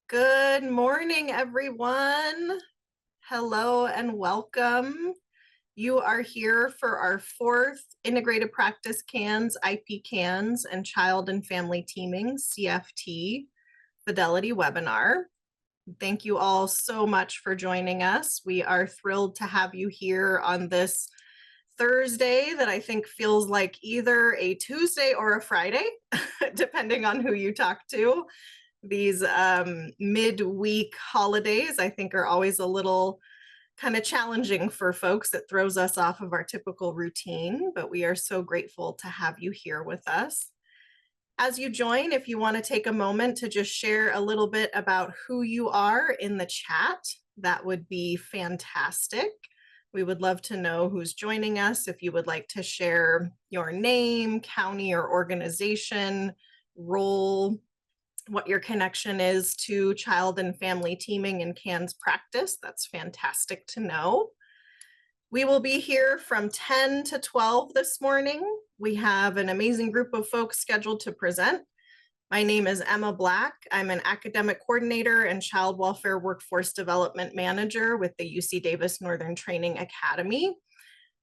Good morning, everyone. Hello and welcome. You are here for our fourth Integrated Practice CANS, IP CANS, and Child and Family Teaming, CFT, Fidelity webinar. Thank you all so much for joining us. We are thrilled to have you here on this Thursday that I think feels like either a Tuesday or a Friday, depending on who you talk to. These midweek holidays, I think, are always a little kind of challenging for folks. It throws us off of our typical routine, but we are so grateful to have you here with us. As you join, if you want to take a moment to just share a little bit about who you are in the chat, that would be fantastic. We would love to know who's joining us. If you would like to share your name, county or organization, role, what your connection is to child and family teaming and CANS practice, that's fantastic to know. We will be here from 10 to 12 this morning. We have an amazing group of folks scheduled to present. My name is Emma Black. I'm an academic coordinator and child welfare workforce development manager with the UC Davis Northern Training Academy.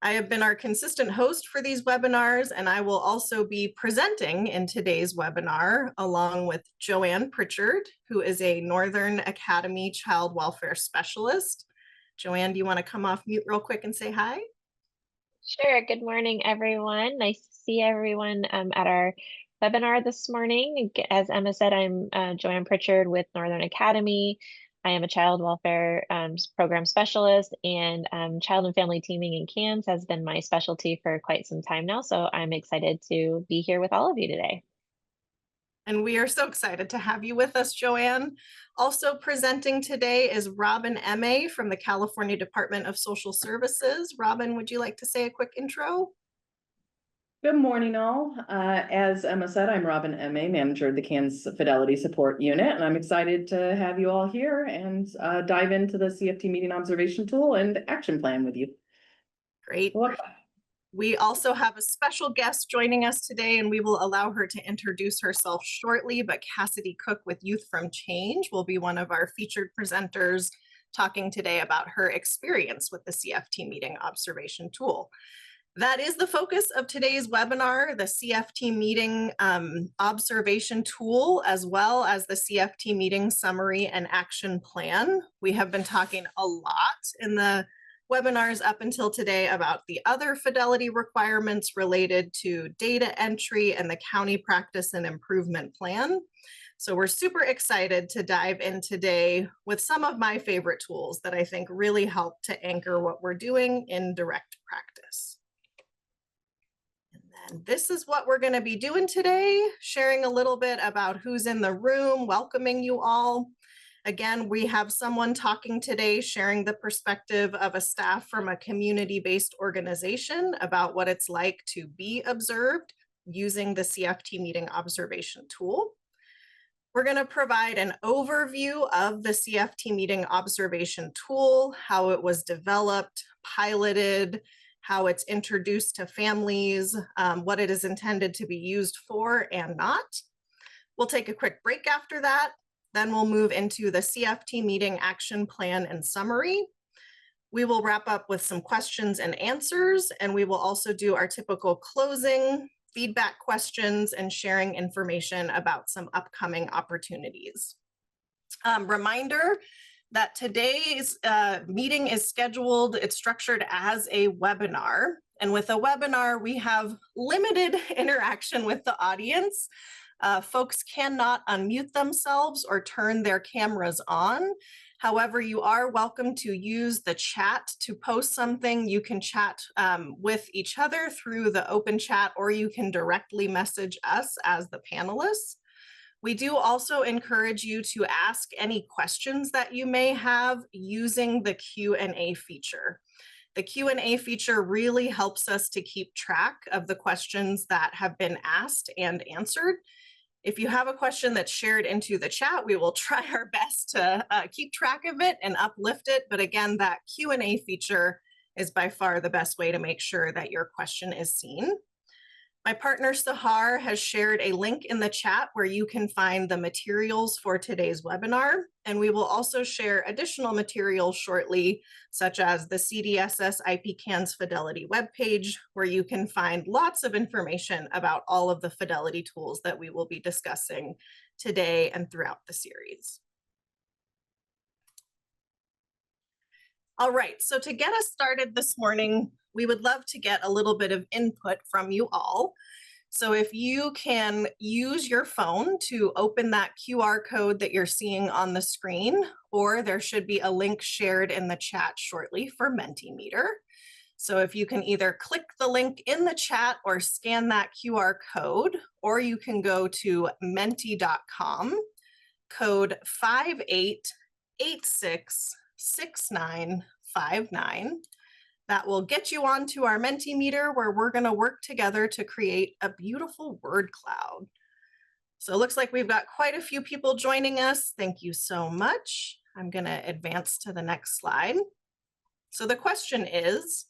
I have been our consistent host for these webinars, and I will also be presenting in today's webinar along with Joanne Pritchard, who is a Northern Academy child welfare specialist. Joanne, do you want to come off mute real quick and say hi? Sure. Good morning, everyone. Nice to see everyone at our webinar this morning. As Emma said, I'm Joanne Pritchard with Northern Academy. I am a child welfare program specialist, and child and family teaming in CANS has been my specialty for quite some time now. So I'm excited to be here with all of you today. And we are so excited to have you with us, Joanne. Also presenting today is Robin M.A. from the California Department of Social Services. Robin, would you like to say a quick intro? Good morning, all. As Emma said, I'm Robin M.A., manager of the CANS Fidelity Support Unit, and I'm excited to have you all here and dive into the CFT meeting observation tool and action plan with you. Great. Welcome. We also have a special guest joining us today, and we will allow her to introduce herself shortly, but Cassidy Cook with Youth from Change will be one of our featured presenters talking today about her experience with the CFT meeting observation tool. That is the focus of today's webinar, the CFT meeting observation tool, as well as the CFT meeting summary and action plan. We have been talking a lot in the webinars up until today about the other fidelity requirements related to data entry and the county practice and improvement plan. So we're super excited to dive in today with some of my favorite tools that I think really help to anchor what we're doing in direct practice. And this is what we're going to be doing today, sharing a little bit about who's in the room, welcoming you all. Again, we have someone talking today, sharing the perspective of a staff from a community-based organization about what it's like to be observed using the CFT meeting observation tool. We're going to provide an overview of the CFT meeting observation tool, how it was developed, piloted, how it's introduced to families, what it is intended to be used for and not. We'll take a quick break after that. Then we'll move into the CFT meeting action plan and summary. We will wrap up with some questions and answers, and we will also do our typical closing, feedback questions, and sharing information about some upcoming opportunities. Reminder that today's meeting is scheduled, it's structured as a webinar. And with a webinar, we have limited interaction with the audience. Folks cannot unmute themselves or turn their cameras on. However, you are welcome to use the chat to post something. You can chat with each other through the open chat, or you can directly message us as the panelists. We do also encourage you to ask any questions that you may have using the Q&A feature. The Q&A feature really helps us to keep track of the questions that have been asked and answered. If you have a question that's shared into the chat, we will try our best to keep track of it and uplift it. But again, that Q&A feature is by far the best way to make sure that your question is seen. My partner Sahar has shared a link in the chat where you can find the materials for today's webinar, and we will also share additional materials shortly, such as the CDSS IP CANS Fidelity webpage, where you can find lots of information about all of the Fidelity tools that we will be discussing today and throughout the series. All right, so to get us started this morning, we would love to get a little bit of input from you all. So if you can use your phone to open that QR code that you're seeing on the screen, or there should be a link shared in the chat shortly for Mentimeter. So if you can either click the link in the chat or scan that QR code, or you can go to menti.com, code 58866959. That will get you onto our Mentimeter, where we're going to work together to create a beautiful word cloud. So it looks like we've got quite a few people joining us. Thank you so much. I'm going to advance to the next slide. So the question is,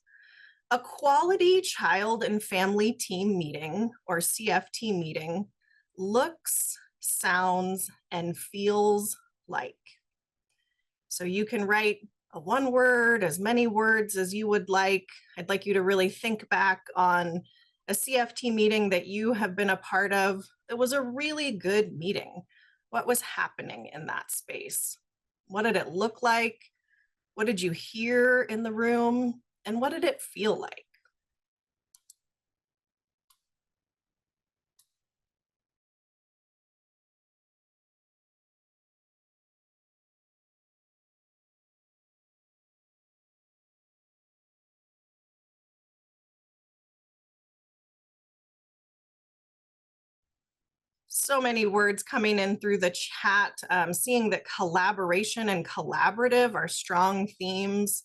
a quality child and family team meeting, or CFT meeting, looks, sounds, and feels like. So you can write a one word, as many words as you would like. I'd like you to really think back on a CFT meeting that you have been a part of. It was a really good meeting. What was happening in that space? What did it look like? What did you hear in the room? And what did it feel like? So many words coming in through the chat, seeing that collaboration and collaborative are strong themes.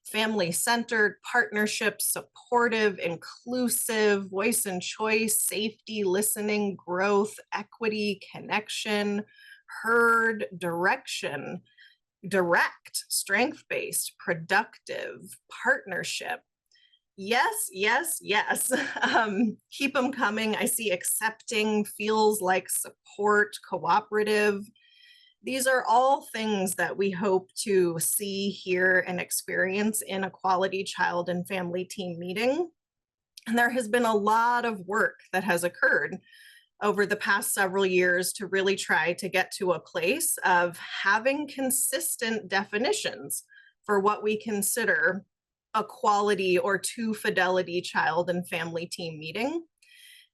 Family-centered, partnership, supportive, inclusive, voice and choice, safety, listening, growth, equity, connection, heard, direction, direct, strength-based, productive, partnership. Yes, yes, yes. Keep them coming. I see accepting, feels like support, cooperative. These are all things that we hope to see, hear, and experience in a quality child and family team meeting. And there has been a lot of work that has occurred over the past several years to really try to get to a place of having consistent definitions for what we consider a quality or to fidelity child and family team meeting.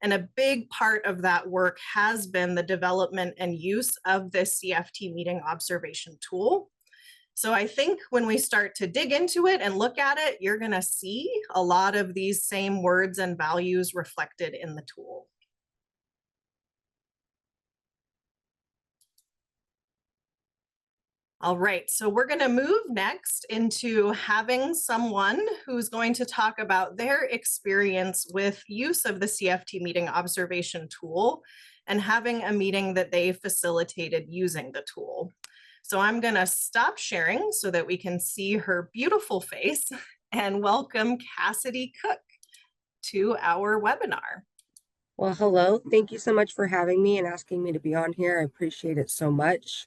And a big part of that work has been the development and use of this CFT meeting observation tool. So I think when we start to dig into it and look at it, you're going to see a lot of these same words and values reflected in the tool. All right, so we're going to move next into having someone who's going to talk about their experience with use of the CFT meeting observation tool and having a meeting that they facilitated using the tool. So I'm going to stop sharing so that we can see her beautiful face and welcome Cassidy Cook to our webinar. Well, hello. Thank you so much for having me and asking me to be on here. I appreciate it so much.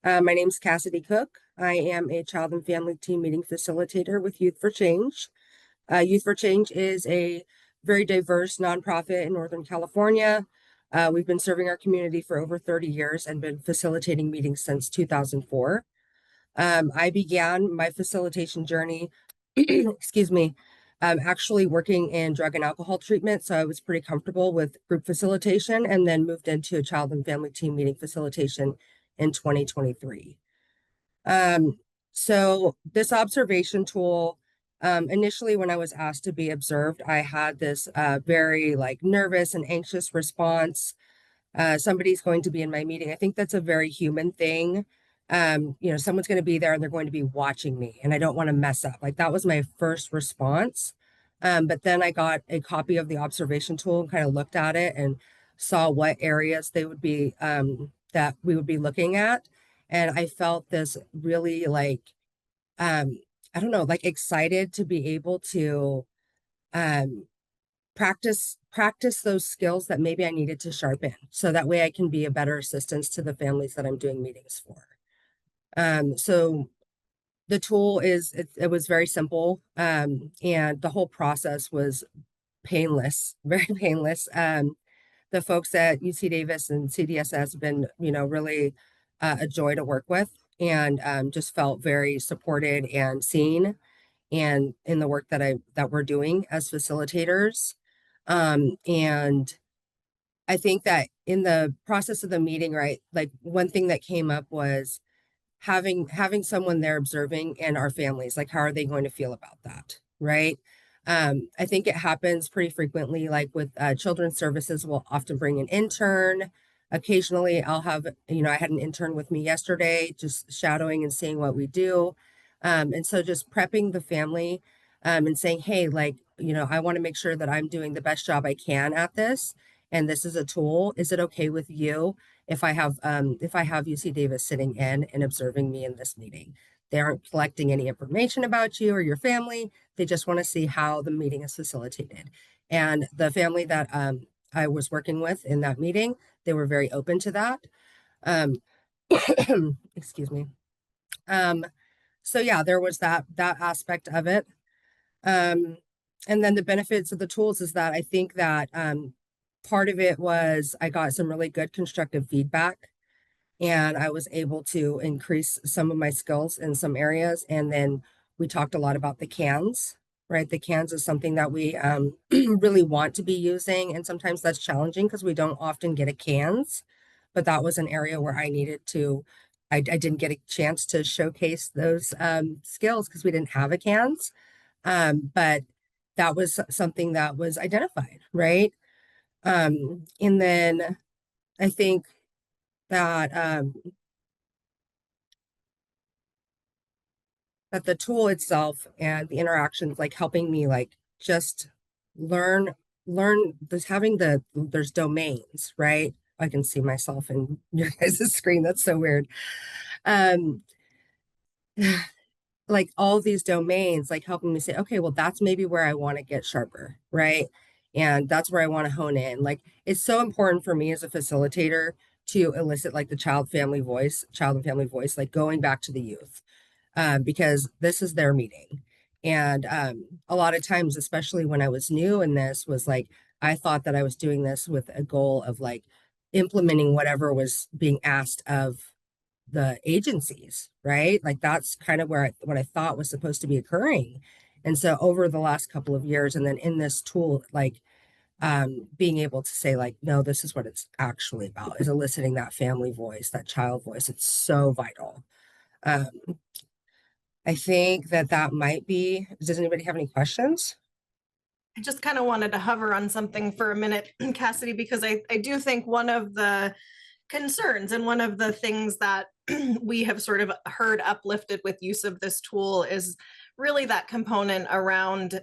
My name's Cassidy Cook. I am a child and family team meeting facilitator with Youth for Change. Youth for Change is a very diverse nonprofit in Northern California. We've been serving our community for over 30 years and been facilitating meetings since 2004. I began my facilitation journey, excuse me, actually working in drug and alcohol treatment. So I was pretty comfortable with group facilitation and then moved into a child and family team meeting facilitation in 2023. So this observation tool, initially when I was asked to be observed, I had this very nervous and anxious response. Somebody's going to be in my meeting. I think that's a very human thing. Someone's going to be there and they're going to be watching me and I don't want to mess up. That was my first response. But then I got a copy of the observation tool and kind of looked at it and saw what areas they would be, that we would be looking at. And I felt this really I don't know, excited to be able to, um, practice those skills that maybe I needed to sharpen, so that way I can be a better assistance to the families that I'm doing meetings for. So the tool it was very simple, and the whole process was painless, very painless. The folks at UC Davis and CDSS have been, really a joy to work with, and just felt very supported and seen, and in the work that we're doing as facilitators. And I think that in the process of the meeting, right, like one thing that came up was having someone there observing, and our families, like how are they going to feel about that, right? I think it happens pretty frequently, like with children's services will often bring an intern. Occasionally I'll have, I had an intern with me yesterday, just shadowing and seeing what we do. And so just prepping the family, and saying, hey, like, I want to make sure that I'm doing the best job I can at this, and this is a tool. Is it okay with you if I have UC Davis sitting in and observing me in this meeting? They aren't collecting any information about you or your family. They just want to see how the meeting is facilitated. And the family that I was working with in that meeting, they were very open to that. Um, excuse me. So yeah, there was that aspect of it. And then the benefits of the tools is that I think that part of it was I got some really good constructive feedback, and I was able to increase some of my skills in some areas. And then we talked a lot about the cans, right? The cans is something that we really want to be using, and sometimes that's challenging because we don't often get a cans. But that was an area where I needed to. I didn't get a chance to showcase those skills because we didn't have a cans. But that was something that was identified, right? And then I think that that the tool itself and the interactions, like helping me, like just learn this, having there's domains, right? I can see myself in your guys' screen. That's so weird. Um, like all these domains, like helping me say, okay, well, that's maybe where I want to get sharper, right? And that's where I want to hone in. Like it's so important for me as a facilitator to elicit like the child and family voice, like going back to the youth, because this is their meeting. And a lot of times, especially when I was new in this, was like I thought that I was doing this with a goal of like implementing whatever was being asked of the agencies, right? Like that's kind of what I thought was supposed to be occurring. And so over the last couple of years, and then in this tool, like being able to say like, no, this is what it's actually about, is eliciting that family voice, that child voice. It's so vital. Um, I think that might be, does anybody have any questions? I just kind of wanted to hover on something for a minute, Cassidy, because I do think one of the concerns and one of the things that we have sort of heard uplifted with use of this tool is really that component around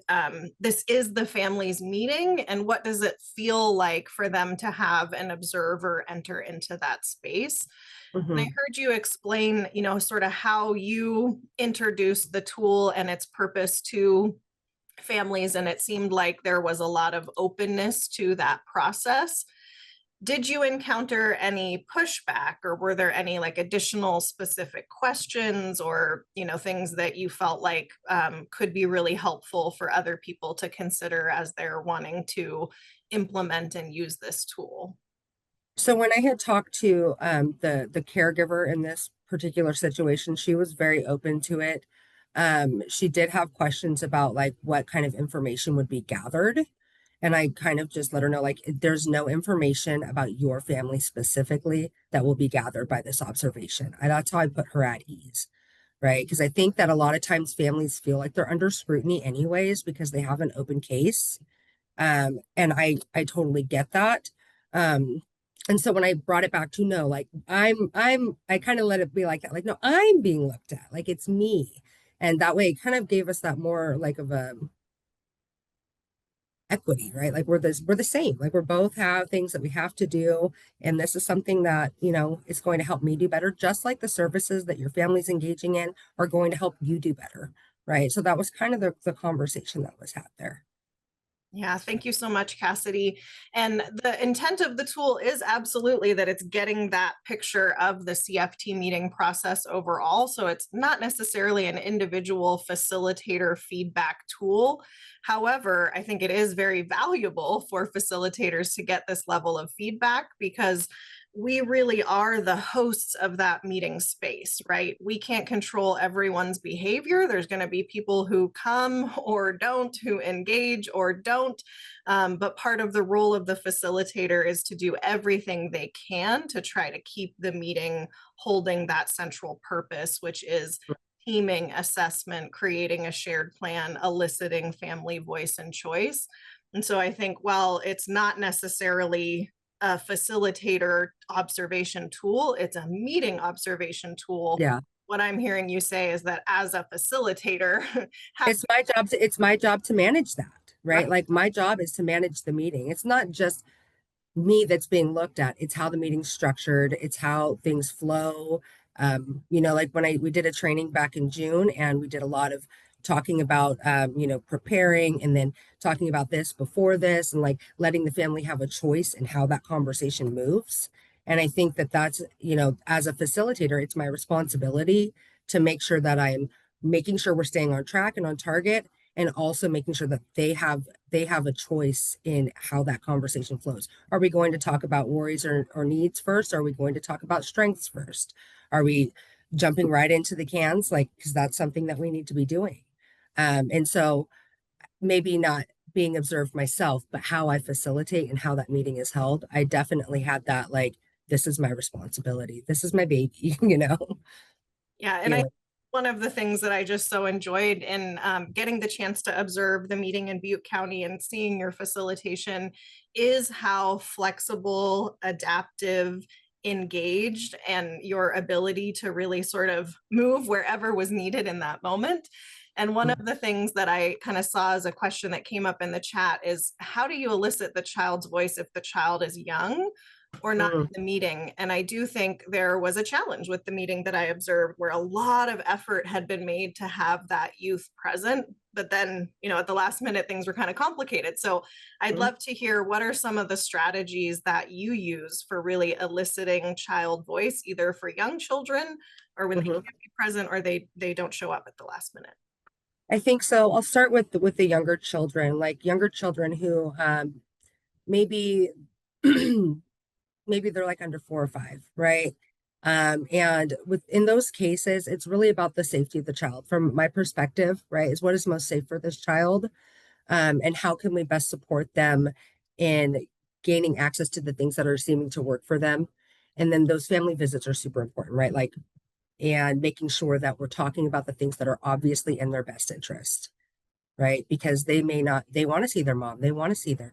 this is the family's meeting, and what does it feel like for them to have an observer enter into that space. Mm-hmm. And I heard you explain, sort of how you introduced the tool and its purpose to families, and it seemed like there was a lot of openness to that process. Did you encounter any pushback, or were there any like additional specific questions or things that you felt like could be really helpful for other people to consider as they're wanting to implement and use this tool? So when I had talked to the caregiver in this particular situation, she was very open to it. She did have questions about like what kind of information would be gathered. And I kind of just let her know, like, there's no information about your family specifically that will be gathered by this observation. And that's how I put her at ease, right? Because I think that a lot of times families feel like they're under scrutiny anyways because they have an open case. And I totally get that. Um, and so when I brought it back to no, like I kind of let it be like that, like, no, I'm being looked at, like it's me. And that way it kind of gave us that more like of a equity, right? Like we're the same, like we're both have things that we have to do. And this is something that, is going to help me do better, just like the services that your family's engaging in are going to help you do better. Right. So that was kind of the conversation that was had there. Yeah, thank you so much, Cassidy. And the intent of the tool is absolutely that it's getting that picture of the CFT meeting process overall. So it's not necessarily an individual facilitator feedback tool. However, I think it is very valuable for facilitators to get this level of feedback because we really are the hosts of that meeting space, right? We can't control everyone's behavior. There's going to be people who come or don't, who engage or don't. But part of the role of the facilitator is to do everything they can to try to keep the meeting holding that central purpose, which is teaming, assessment, creating a shared plan, eliciting family voice and choice. And so I think while it's not necessarily a facilitator observation tool, it's a meeting observation tool. Yeah. What I'm hearing you say is that as a facilitator, It's my job to manage that, right? right? Like my job is to manage the meeting. It's not just me that's being looked at. It's how the meeting's structured. It's how things flow. Like when we did a training back in June, and we did a lot of talking about, preparing, and then talking about this before this, and like letting the family have a choice in how that conversation moves. And I think that that's, as a facilitator, it's my responsibility to make sure that I'm making sure we're staying on track and on target, and also making sure that they have a choice in how that conversation flows. Are we going to talk about worries or needs first? Are we going to talk about strengths first? Are we jumping right into the cans? Like, because that's something that we need to be doing. And so maybe not being observed myself, but how I facilitate and how that meeting is held, I definitely had that, like, this is my responsibility. This is my baby, Yeah, and I feeling. one of the things that I just so enjoyed in getting the chance to observe the meeting in Butte County and seeing your facilitation is how flexible, adaptive, engaged, and your ability to really sort of move wherever was needed in that moment. And one of the things that I kind of saw as a question that came up in the chat is how do you elicit the child's voice if the child is young or not in Mm, the meeting? And I do think there was a challenge with the meeting that I observed where a lot of effort had been made to have that youth present. But then, at the last minute, things were kind of complicated. So I'd mm, love to hear what are some of the strategies that you use for really eliciting child voice, either for young children or when they mhm. can't be present or they don't show up at the last minute. I think so. I'll start with the younger children, like younger children who maybe maybe they're like under 4 or 5, right? And in those cases, it's really about the safety of the child. From my perspective, right, is what is most safe for this child, and how can we best support them in gaining access to the things that are seeming to work for them. And then those family visits are super important, right? Like, and making sure that we're talking about the things that are obviously in their best interest, right? Because they may not, they want to see their mom, they want to see their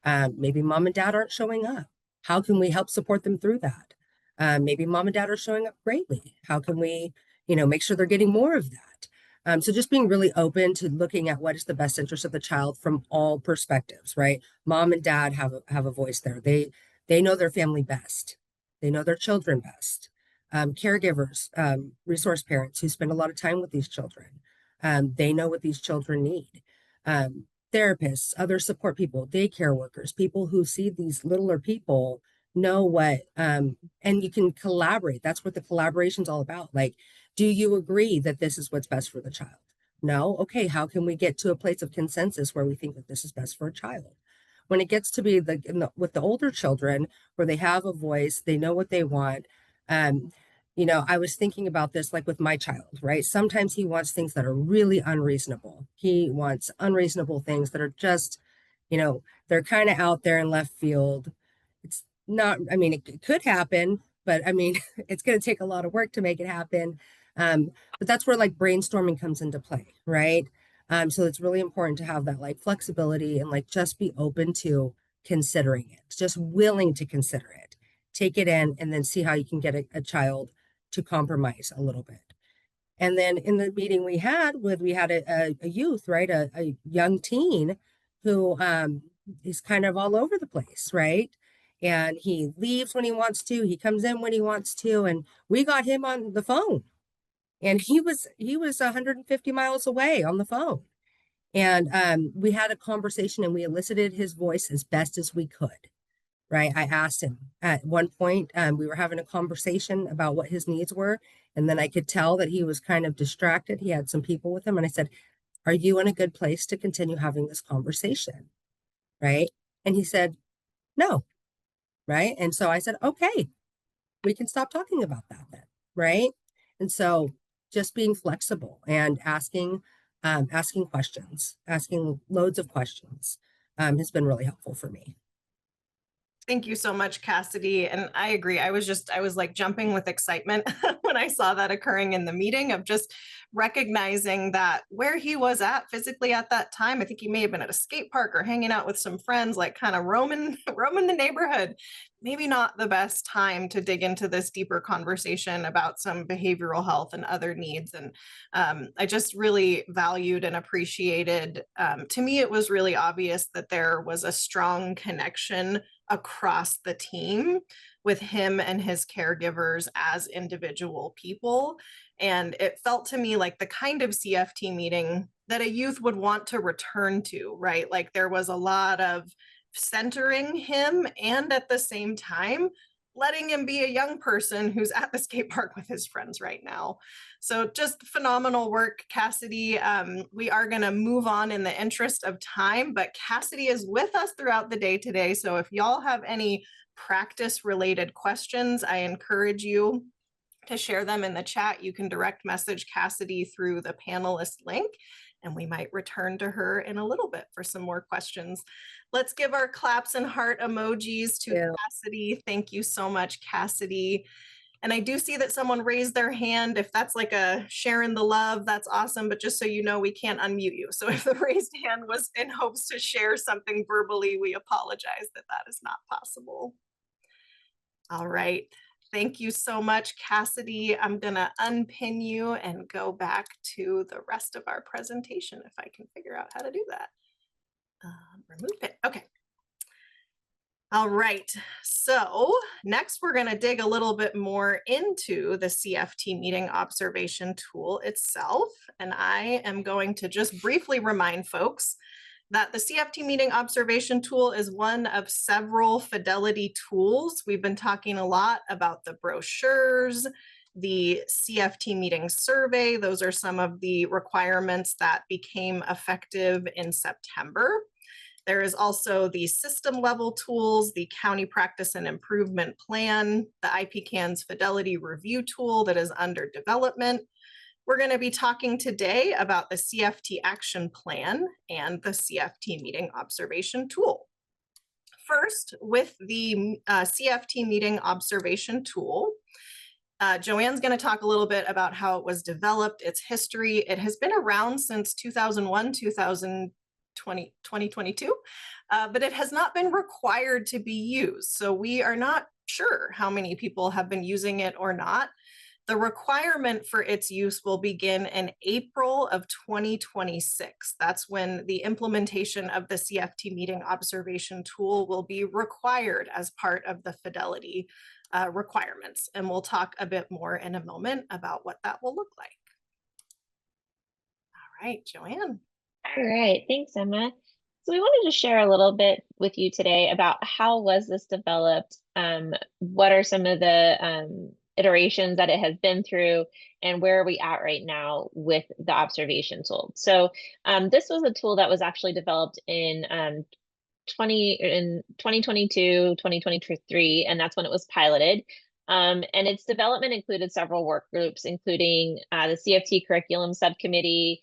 dad. Maybe mom and dad aren't showing up. How can we help support them through that? Maybe mom and dad are showing up greatly. How can we, make sure they're getting more of that? So just being really open to looking at what is the best interest of the child from all perspectives, right? Mom and dad have a voice there. They know their family best. They know their children best. Caregivers, resource parents who spend a lot of time with these children. They know what these children need. Therapists, other support people, daycare workers, people who see these littler people know what, and you can collaborate. That's what the collaboration's all about. Like, do you agree that this is what's best for the child? No? Okay, how can we get to a place of consensus where we think that this is best for a child? When it gets to be with the older children, where they have a voice, they know what they want. Um, I was thinking about this like with my child, right? Sometimes he wants things that are really unreasonable. He wants unreasonable things that are just, they're kind of out there in left field. It's not, I mean, it could happen, but I mean, it's going to take a lot of work to make it happen. But that's where like brainstorming comes into play, right? So it's really important to have that like flexibility and like just be open to considering it, just willing to consider it, take it in, and then see how you can get a child to compromise a little bit. And then in the meeting we had a youth, right? A young teen who is kind of all over the place, right? And he leaves when he wants to, he comes in when he wants to, and we got him on the phone. And he was 150 miles away on the phone. And we had a conversation and we elicited his voice as best as we could, right? I asked him at one point, we were having a conversation about what his needs were. And then I could tell that he was kind of distracted. He had some people with him. And I said, are you in a good place to continue having this conversation? Right. And he said, no. Right. And so I said, okay, we can stop talking about that then. Right. And so just being flexible and asking questions, asking loads of questions has been really helpful for me. Thank you so much, Cassidy. And I agree. I was like jumping with excitement when I saw that occurring in the meeting, of just recognizing that where he was at physically at that time. I think he may have been at a skate park or hanging out with some friends, like kind of roaming the neighborhood. Maybe not the best time to dig into this deeper conversation about some behavioral health and other needs. And I just really valued and appreciated. To me, it was really obvious that there was a strong connection across the team with him and his caregivers as individual people. And it felt to me like the kind of CFT meeting that a youth would want to return to, right? Like there was a lot of centering him and at the same time letting him be a young person who's at the skate park with his friends right now. So just phenomenal work, Cassidy. We are going to move on in the interest of time, but Cassidy is with us throughout the day today. So if y'all have any practice related questions, I encourage you to share them in the chat. You can direct message Cassidy through the panelist link, and we might return to her in a little bit for some more questions. Let's give our claps and heart emojis to Cassidy. Thank you so much, Cassidy. And I do see that someone raised their hand. If that's like a sharing the love, that's awesome. But just so you know, we can't unmute you. So if the raised hand was in hopes to share something verbally, we apologize that that is not possible. All right. Thank you so much, Cassidy. I'm going to unpin you and go back to the rest of our presentation if I can figure out how to do that. Remove it. Okay. All right. So next, we're going to dig a little bit more into the CFT meeting observation tool itself. And I am going to just briefly remind folks that the CFT meeting observation tool is one of several fidelity tools. We've been talking a lot about the brochures, the CFT meeting survey. Those are some of the requirements that became effective in September. There is also the system level tools, the county practice and improvement plan, the IPCAN's fidelity review tool that is under development. We're going to be talking today about the CFT action plan and the CFT meeting observation tool. First, with the CFT meeting observation tool, Joanne's going to talk a little bit about how it was developed, its history. It has been around since 2001, 2022, but it has not been required to be used. So we are not sure how many people have been using it or not. The requirement for its use will begin in April of 2026. That's when the implementation of the CFT meeting observation tool will be required as part of the fidelity requirements. And we'll talk a bit more in a moment about what that will look like. All right, Joanne. All right, thanks, Emma. So we wanted to share a little bit with you today about how was this developed, what are some of the iterations that it has been through, and where are we at right now with the observation tool. So this was a tool that was actually developed in 2022, 2023, and that's when it was piloted. And its development included several work groups, including the CFT curriculum subcommittee,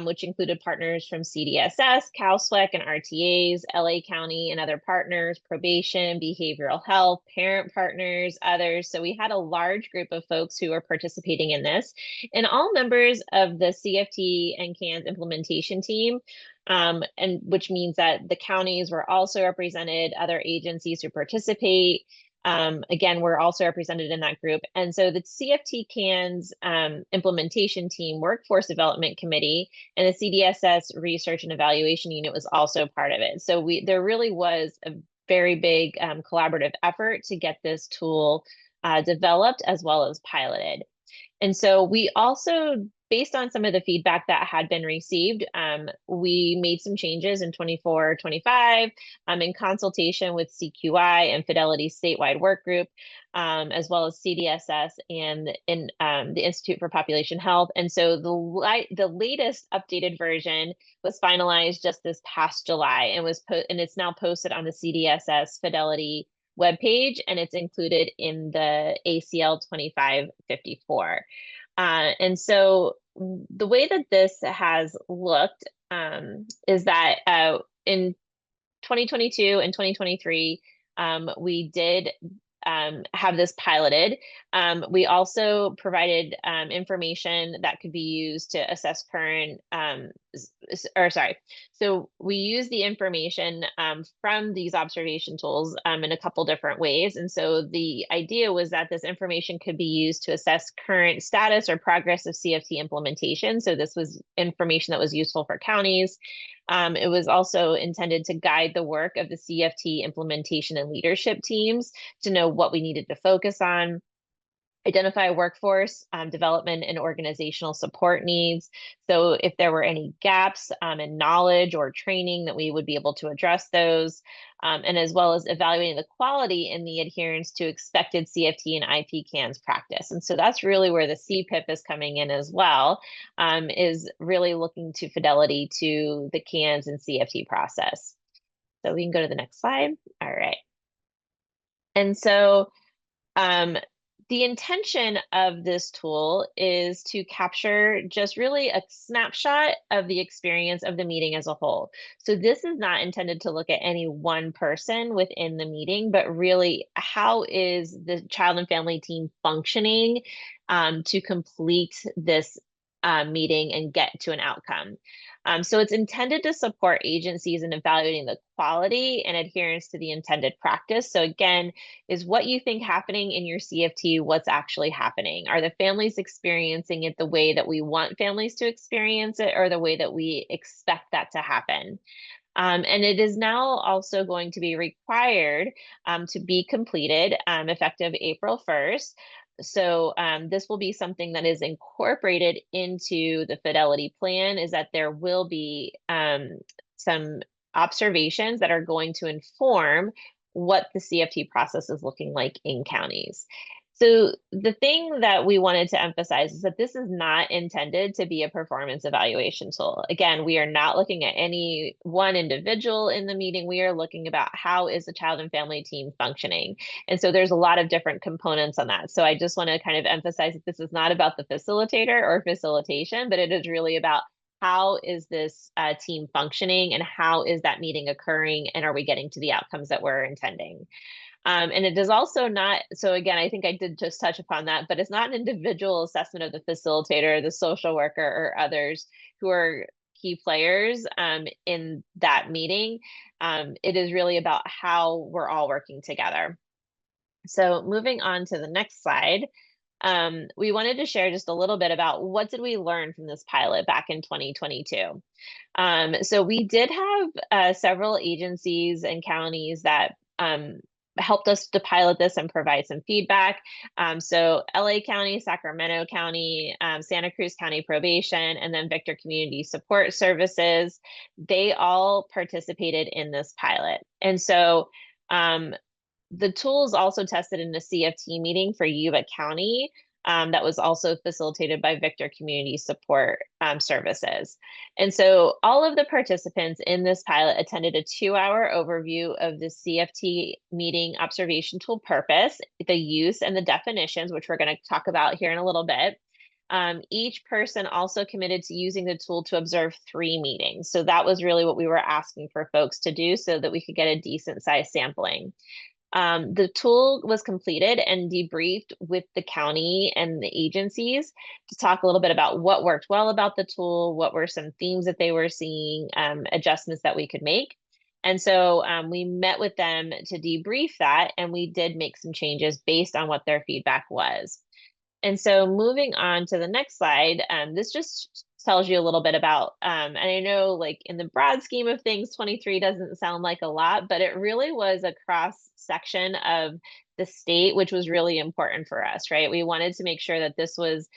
which included partners from CDSS, CalSWEC, and RTAs, LA County and other partners, probation, behavioral health, parent partners, others. So we had a large group of folks who are participating in this, and all members of the CFT and CANS implementation team, and which means that the counties were also represented, other agencies who participate. Again, we're also represented in that group. And so the CFT CANS implementation team, Workforce Development Committee, and the CDSS Research and Evaluation Unit was also part of it. So there really was a very big collaborative effort to get this tool developed as well as piloted. And so we also based on some of the feedback that had been received, we made some changes in 24-25 in consultation with CQI and Fidelity statewide work group, as well as CDSS and in the Institute for Population Health. And so the latest updated version was finalized just this past July and it's now posted on the CDSS Fidelity webpage, and it's included in the ACL 2554. And so the way that this has looked is that in 2022 and 2023, we did have this piloted. We also provided information that could be used to assess current, so we use the information from these observation tools in a couple different ways. And so the idea was that this information could be used to assess current status or progress of CFT implementation. So this was information that was useful for counties. It was also intended to guide the work of the CFT implementation and leadership teams to know what we needed to focus on, identify workforce development and organizational support needs. So if there were any gaps in knowledge or training, that we would be able to address those, and as well as evaluating the quality in the adherence to expected CFT and IP CANS practice. And so that's really where the CPIP is coming in as well, is really looking to fidelity to the CANS and CFT process. So we can go to the next slide. All right. And so the intention of this tool is to capture just really a snapshot of the experience of the meeting as a whole. So this is not intended to look at any one person within the meeting, but really how is the child and family team functioning to complete this meeting and get to an outcome. So it's intended to support agencies in evaluating the quality and adherence to the intended practice. So again, is what you think happening in your CFT, what's actually happening? Are the families experiencing it the way that we want families to experience it, or the way that we expect that to happen? And it is now also going to be required to be completed effective April 1st. So this will be something that is incorporated into the fidelity plan, is that there will be some observations that are going to inform what the CFT process is looking like in counties. So the thing that we wanted to emphasize is that this is not intended to be a performance evaluation tool. Again, we are not looking at any one individual in the meeting. We are looking about how is the child and family team functioning. And so there's a lot of different components on that. So I just want to kind of emphasize that this is not about the facilitator or facilitation, but it is really about how is this team functioning and how is that meeting occurring, and are we getting to the outcomes that we're intending? And it is also not, so again, I think I did just touch upon that, but it's not an individual assessment of the facilitator, the social worker, or others who are key players in that meeting. It is really about how we're all working together. So moving on to the next slide, we wanted to share just a little bit about what did we learn from this pilot back in 2022. So we did have several agencies and counties that helped us to pilot this and provide some feedback. So LA County, Sacramento County, Santa Cruz County Probation, and then Victor Community Support Services, they all participated in this pilot. And so the tools also tested in a CFT meeting for Yuba County that was also facilitated by Victor Community Support Services. And so all of the participants in this pilot attended a 2-hour overview of the CFT meeting observation tool purpose, the use, and the definitions, which we're going to talk about here in a little bit. Each person also committed to using the tool to observe 3 meetings. So that was really what we were asking for folks to do so that we could get a decent size sampling. The tool was completed and debriefed with the county and the agencies to talk a little bit about what worked well about the tool, what were some themes that they were seeing, adjustments that we could make. And so we met with them to debrief that, and we did make some changes based on what their feedback was. And so moving on to the next slide, this just tells you a little bit about, and I know like in the broad scheme of things, 23 doesn't sound like a lot, but it really was a cross section of the state, which was really important for us, right? We wanted to make sure that this was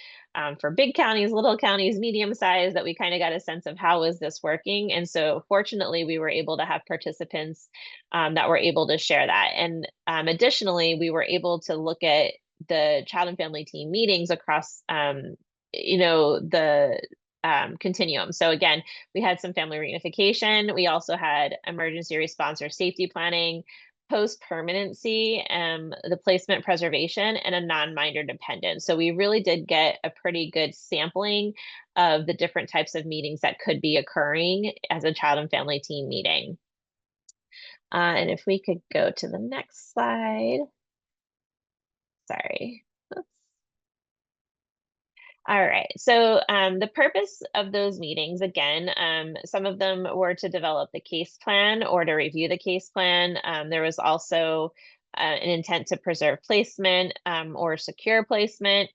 for big counties, little counties, medium size, that we kind of got a sense of how is this working. And so fortunately, we were able to have participants that were able to share that. And additionally, we were able to look at the child and family team meetings across, the continuum. So again, we had some family reunification. We also had emergency response or safety planning, post-permanency, the placement preservation, and a non-minor dependent. So we really did get a pretty good sampling of the different types of meetings that could be occurring as a child and family team meeting. And if we could go to the next slide. Sorry. Oops. All right. So the purpose of those meetings, again, some of them were to develop the case plan or to review the case plan. There was also an intent to preserve placement or secure placement,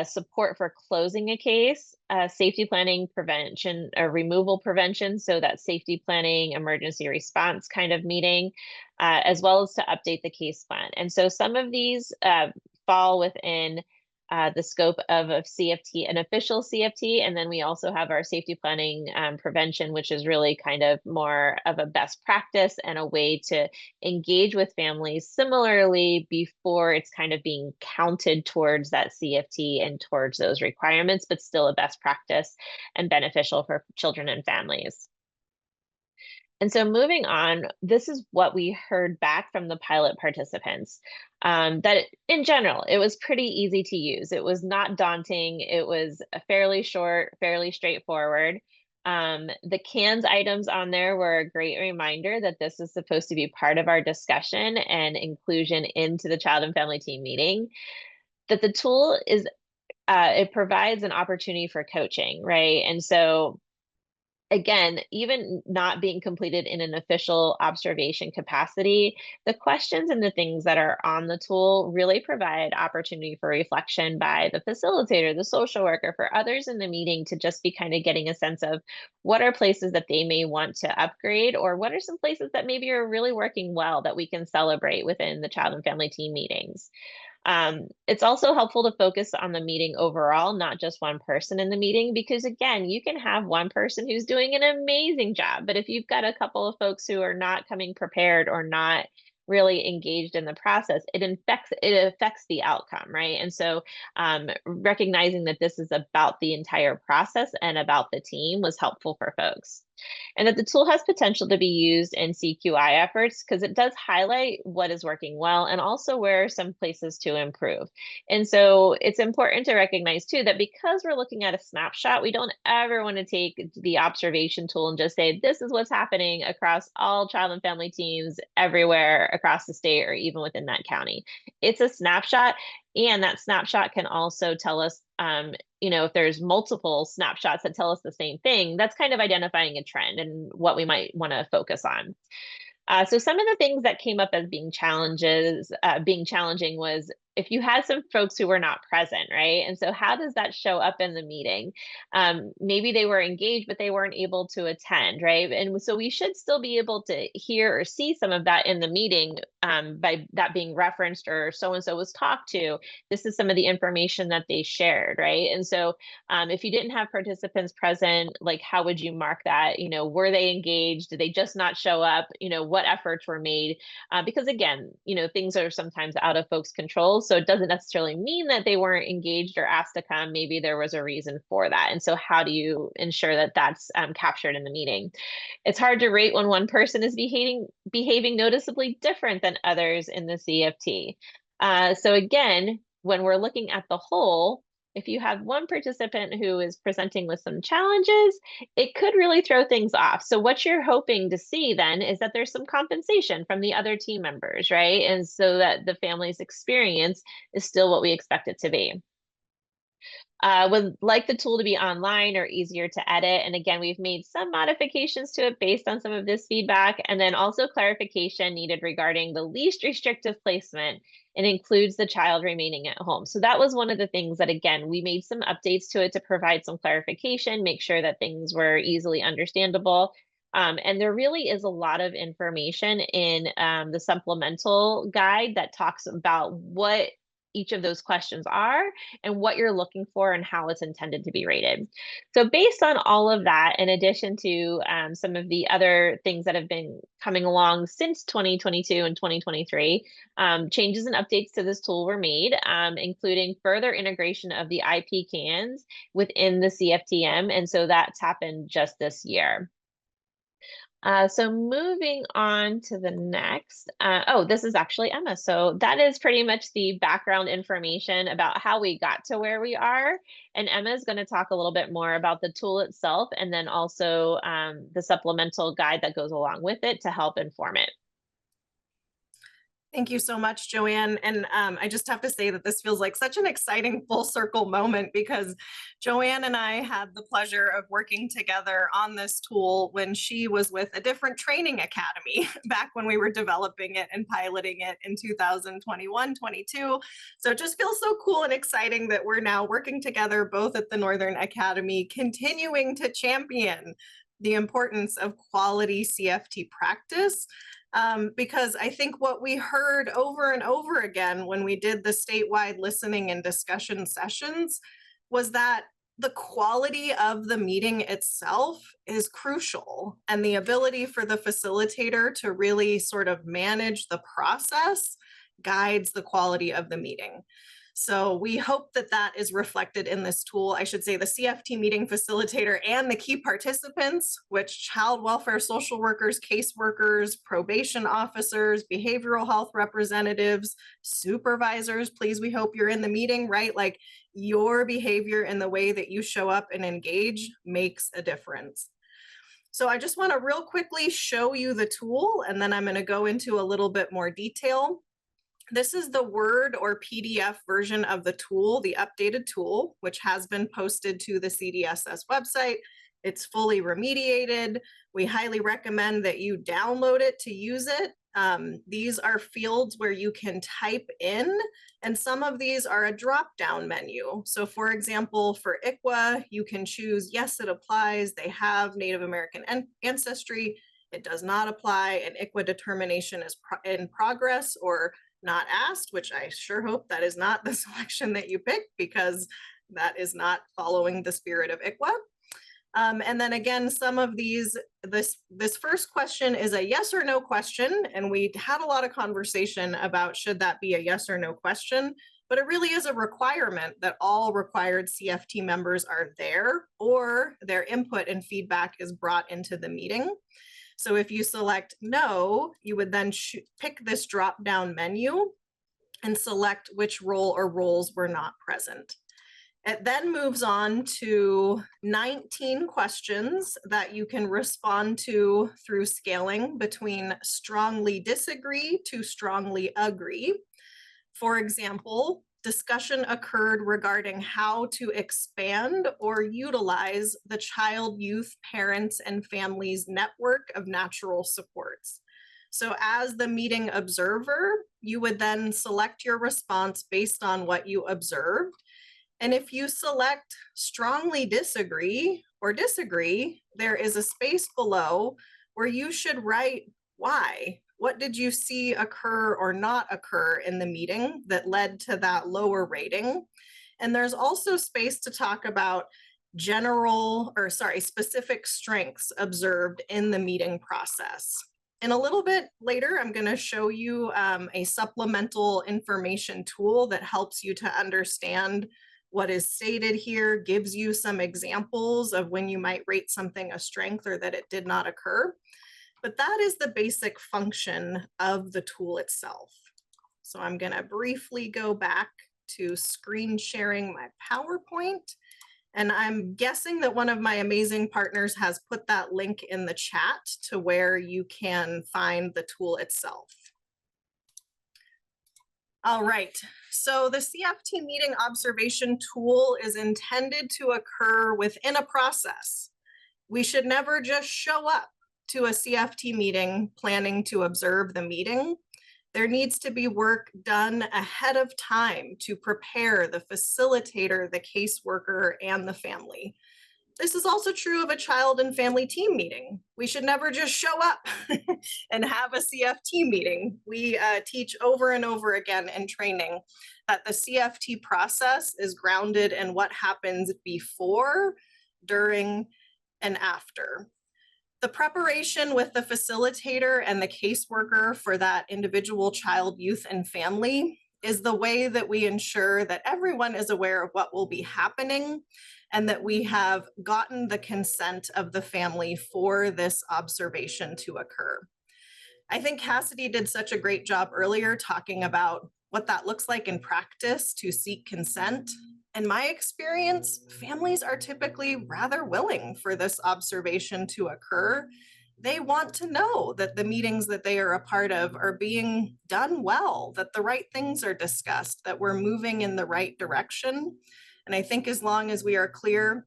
support for closing a case, safety planning, prevention or removal prevention. So that safety planning, emergency response kind of meeting, as well as to update the case plan. And so some of these fall within the scope of a CFT, an official CFT, and then we also have our safety planning prevention, which is really kind of more of a best practice and a way to engage with families similarly before it's kind of being counted towards that CFT and towards those requirements, but still a best practice and beneficial for children and families. And so moving on, this is what we heard back from the pilot participants. That in general, it was pretty easy to use. It was not daunting. It was fairly short, fairly straightforward. The CANS items on there were a great reminder that this is supposed to be part of our discussion and inclusion into the child and family team meeting. That the tool is, it provides an opportunity for coaching, right? And so again, even not being completed in an official observation capacity, the questions and the things that are on the tool really provide opportunity for reflection by the facilitator, the social worker, for others in the meeting to just be kind of getting a sense of what are places that they may want to upgrade, or what are some places that maybe are really working well that we can celebrate within the child and family team meetings. It's also helpful to focus on the meeting overall, not just one person in the meeting, because again, you can have one person who's doing an amazing job, but if you've got a couple of folks who are not coming prepared or not really engaged in the process, it affects the outcome, right? And so recognizing that this is about the entire process and about the team was helpful for folks. And that the tool has potential to be used in CQI efforts because it does highlight what is working well and also where are some places to improve. And so it's important to recognize too that because we're looking at a snapshot, we don't ever want to take the observation tool and just say, this is what's happening across all child and family teams everywhere across the state or even within that county. It's a snapshot, and that snapshot can also tell us if there's multiple snapshots that tell us the same thing, that's kind of identifying a trend and what we might want to focus on. So some of the things that came up as being challenging was if you had some folks who were not present, right? And so how does that show up in the meeting? Maybe they were engaged, but they weren't able to attend, right? And so we should still be able to hear or see some of that in the meeting by that being referenced or so-and-so was talked to. This is some of the information that they shared, right? And so if you didn't have participants present, like how would you mark that? Were they engaged? Did they just not show up? What efforts were made? Because again, things are sometimes out of folks' control. So it doesn't necessarily mean that they weren't engaged or asked to come. Maybe there was a reason for that. And so how do you ensure that that's captured in the meeting? It's hard to rate when one person is behaving noticeably different than others in the CFT. So again, when we're looking at the whole, if you have one participant who is presenting with some challenges, it could really throw things off. So what you're hoping to see then is that there's some compensation from the other team members, right? And so that the family's experience is still what we expect it to be. Would like the tool to be online or easier to edit. And again, we've made some modifications to it based on some of this feedback. And then also clarification needed regarding the least restrictive placement. It includes the child remaining at home. So that was one of the things that, again, we made some updates to it to provide some clarification, make sure that things were easily understandable. And there really is a lot of information in the supplemental guide that talks about what each of those questions are and what you're looking for and how it's intended to be rated. So based on all of that, in addition to some of the other things that have been coming along since 2022 and 2023, changes and updates to this tool were made, including further integration of the IP cans within the CFTM. And so that's happened just this year. So moving on to the next, oh, this is actually Emma. So that is pretty much the background information about how we got to where we are. And Emma is going to talk a little bit more about the tool itself and then also the supplemental guide that goes along with it to help inform it. Thank you so much, Joanne. And I just have to say that this feels like such an exciting full circle moment because Joanne and I had the pleasure of working together on this tool when she was with a different training academy back when we were developing it and piloting it in 2021, 22. So it just feels so cool and exciting that we're now working together both at the Northern Academy, continuing to champion the importance of quality CFT practice. Because I think what we heard over and over again when we did the statewide listening and discussion sessions was that the quality of the meeting itself is crucial, and the ability for the facilitator to really sort of manage the process guides the quality of the meeting. So we hope that that is reflected in this tool. I should say the CFT meeting facilitator and the key participants, which child welfare social workers, caseworkers, probation officers, behavioral health representatives, supervisors, please, we hope you're in the meeting, right? Like your behavior and the way that you show up and engage makes a difference. So I just want to real quickly show you the tool, and then I'm going to go into a little bit more detail. This is the Word or PDF version of the tool, the updated tool, which has been posted to the CDSS website. It's fully remediated. We highly recommend that you download it to use it. These are fields where you can type in, and some of these are a drop-down menu. So for example, for ICWA, you can choose, yes, it applies. They have Native American ancestry. It does not apply. An ICWA determination is in progress or not asked, which I sure hope that is not the selection that you pick, because that is not following the spirit of ICWA. And then again, some of these, this first question is a yes or no question, and we had a lot of conversation about should that be a yes or no question, but it really is a requirement that all required CFT members are there or their input and feedback is brought into the meeting. So if you select no, you would then pick this drop-down menu and select which role or roles were not present. It then moves on to 19 questions that you can respond to through scaling between strongly disagree to strongly agree. For example, discussion occurred regarding how to expand or utilize the child, youth, parents, and families network of natural supports. So as the meeting observer, you would then select your response based on what you observed. And if you select strongly disagree or disagree, there is a space below where you should write why. What did you see occur or not occur in the meeting that led to that lower rating? And there's also space to talk about specific strengths observed in the meeting process. And a little bit later, I'm going to show you a supplemental information tool that helps you to understand what is stated here, gives you some examples of when you might rate something a strength or that it did not occur. But that is the basic function of the tool itself. So I'm going to briefly go back to screen sharing my PowerPoint. And I'm guessing that one of my amazing partners has put that link in the chat to where you can find the tool itself. All right, So the CFT meeting observation tool is intended to occur within a process. We should never just show up to a CFT meeting planning to observe the meeting. There needs to be work done ahead of time to prepare the facilitator, the caseworker, and the family. This is also true of a child and family team meeting. We should never just show up and have a CFT meeting. We teach over and over again in training that the CFT process is grounded in what happens before, during, and after. The preparation with the facilitator and the caseworker for that individual child, youth, and family is the way that we ensure that everyone is aware of what will be happening and that we have gotten the consent of the family for this observation to occur. I think Cassidy did such a great job earlier talking about what that looks like in practice to seek consent. In my experience, families are typically rather willing for this observation to occur. They want to know that the meetings that they are a part of are being done well, that the right things are discussed, that we're moving in the right direction. And I think as long as we are clear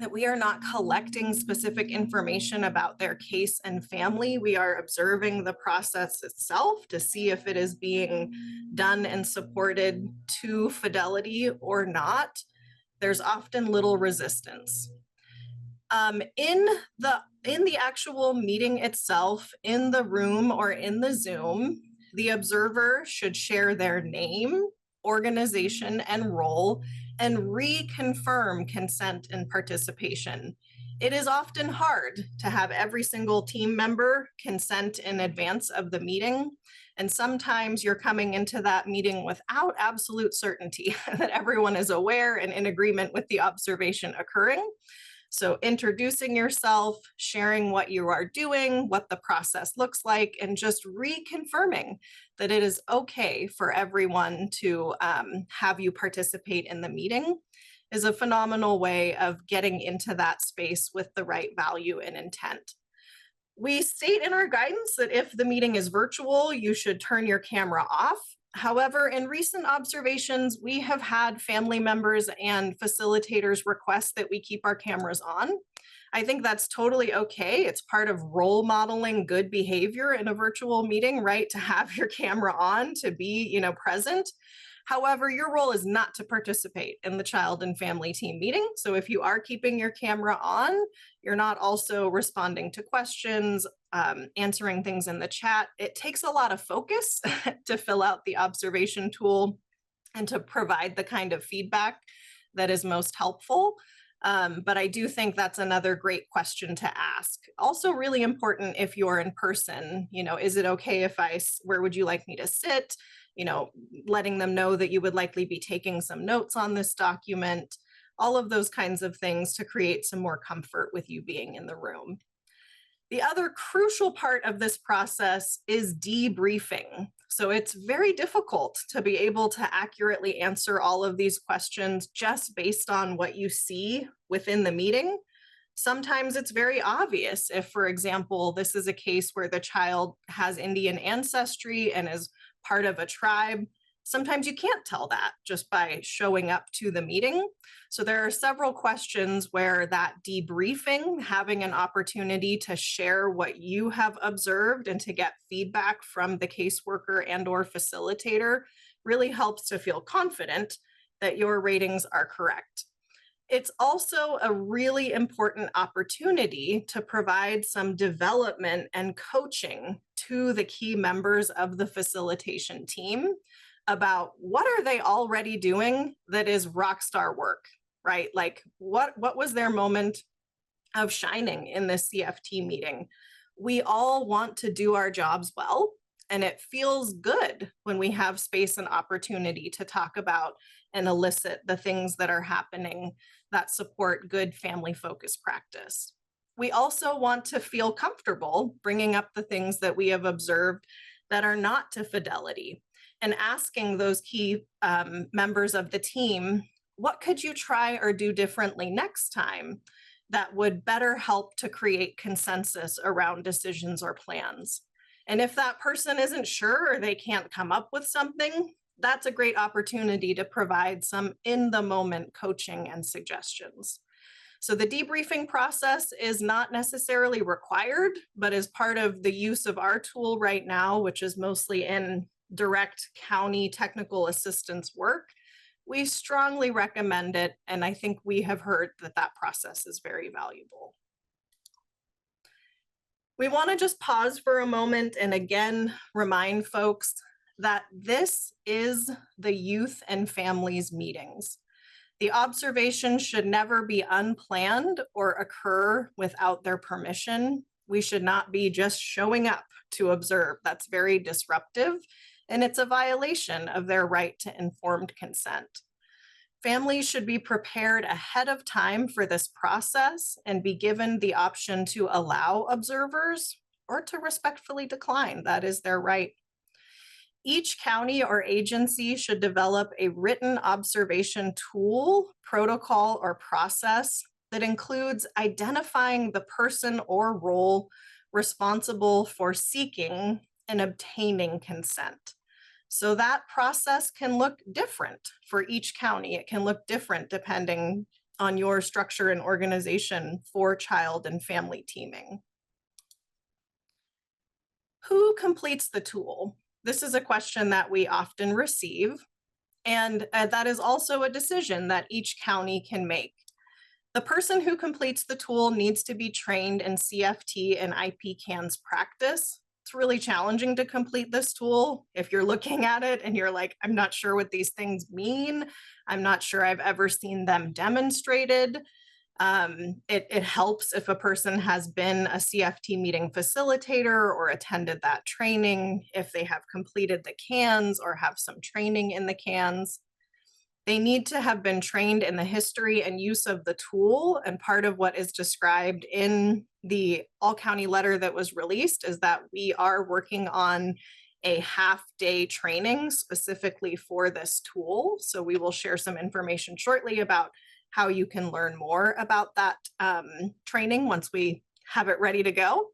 that we are not collecting specific information about their case and family, we are observing the process itself to see if it is being done and supported to fidelity or not, there's often little resistance. In the actual meeting itself, in the room or in the Zoom, the observer should share their name, organization, and role, and reconfirm consent and participation. It is often hard to have every single team member consent in advance of the meeting. And sometimes you're coming into that meeting without absolute certainty that everyone is aware and in agreement with the observation occurring. So introducing yourself, sharing what you are doing, what the process looks like, and just reconfirming that it is okay for everyone to have you participate in the meeting is a phenomenal way of getting into that space with the right value and intent. We state in our guidance that if the meeting is virtual, you should turn your camera off. However, in recent observations, we have had family members and facilitators request that we keep our cameras on. I think that's totally okay. It's part of role modeling good behavior in a virtual meeting, right? To have your camera on, to be, present. However, your role is not to participate in the child and family team meeting. So if you are keeping your camera on, you're not also responding to questions, answering things in the chat. It takes a lot of focus to fill out the observation tool and to provide the kind of feedback that is most helpful. But I do think that's another great question to ask. Also really important if you're in person, is it okay if where would you like me to sit? Letting them know that you would likely be taking some notes on this document, all of those kinds of things to create some more comfort with you being in the room. The other crucial part of this process is debriefing. So it's very difficult to be able to accurately answer all of these questions just based on what you see within the meeting. Sometimes it's very obvious if, for example, this is a case where the child has Indian ancestry and is part of a tribe. Sometimes you can't tell that just by showing up to the meeting. So there are several questions where that debriefing, having an opportunity to share what you have observed and to get feedback from the caseworker and or facilitator really helps to feel confident that your ratings are correct. It's also a really important opportunity to provide some development and coaching to the key members of the facilitation team about what are they already doing that is rock star work, right? Like what was their moment of shining in this CFT meeting? We all want to do our jobs well, and it feels good when we have space and opportunity to talk about and elicit the things that are happening that support good family focused practice. We also want to feel comfortable bringing up the things that we have observed that are not to fidelity and asking those key members of the team, what could you try or do differently next time that would better help to create consensus around decisions or plans? And if that person isn't sure or they can't come up with something, that's a great opportunity to provide some in-the-moment coaching and suggestions. So the debriefing process is not necessarily required, but as part of the use of our tool right now, which is mostly in direct county technical assistance work, we strongly recommend it. And I think we have heard that that process is very valuable. We want to just pause for a moment and again remind folks that this is the youth and families meetings. The observation should never be unplanned or occur without their permission. We should not be just showing up to observe. That's very disruptive, and it's a violation of their right to informed consent. Families should be prepared ahead of time for this process and be given the option to allow observers or to respectfully decline. That is their right. Each county or agency should develop a written observation tool, protocol, or process that includes identifying the person or role responsible for seeking and obtaining consent. So that process can look different for each county. It can look different depending on your structure and organization for child and family teaming. Who completes the tool? This is a question that we often receive, and that is also a decision that each county can make. The person who completes the tool needs to be trained in CFT and IP-CANS practice. It's really challenging to complete this tool. If you're looking at it and you're like, I'm not sure what these things mean, I'm not sure I've ever seen them demonstrated. It helps if a person has been a CFT meeting facilitator or attended that training, if they have completed the CANs or have some training in the CANs. They need to have been trained in the history and use of the tool. And part of what is described in the all-county letter that was released is that we are working on a half-day training specifically for this tool. So we will share some information shortly about how you can learn more about that training once we have it ready to go.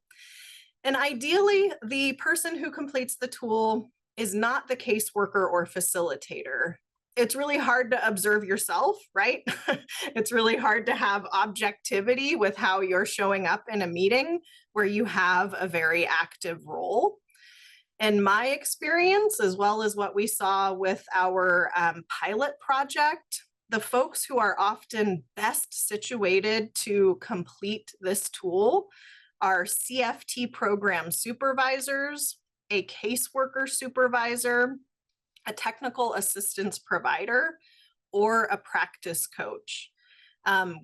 And ideally, the person who completes the tool is not the caseworker or facilitator. It's really hard to observe yourself, right? It's really hard to have objectivity with how you're showing up in a meeting where you have a very active role. In my experience, as well as what we saw with our pilot project, the folks who are often best situated to complete this tool are CFT program supervisors, a caseworker supervisor, a technical assistance provider, or a practice coach.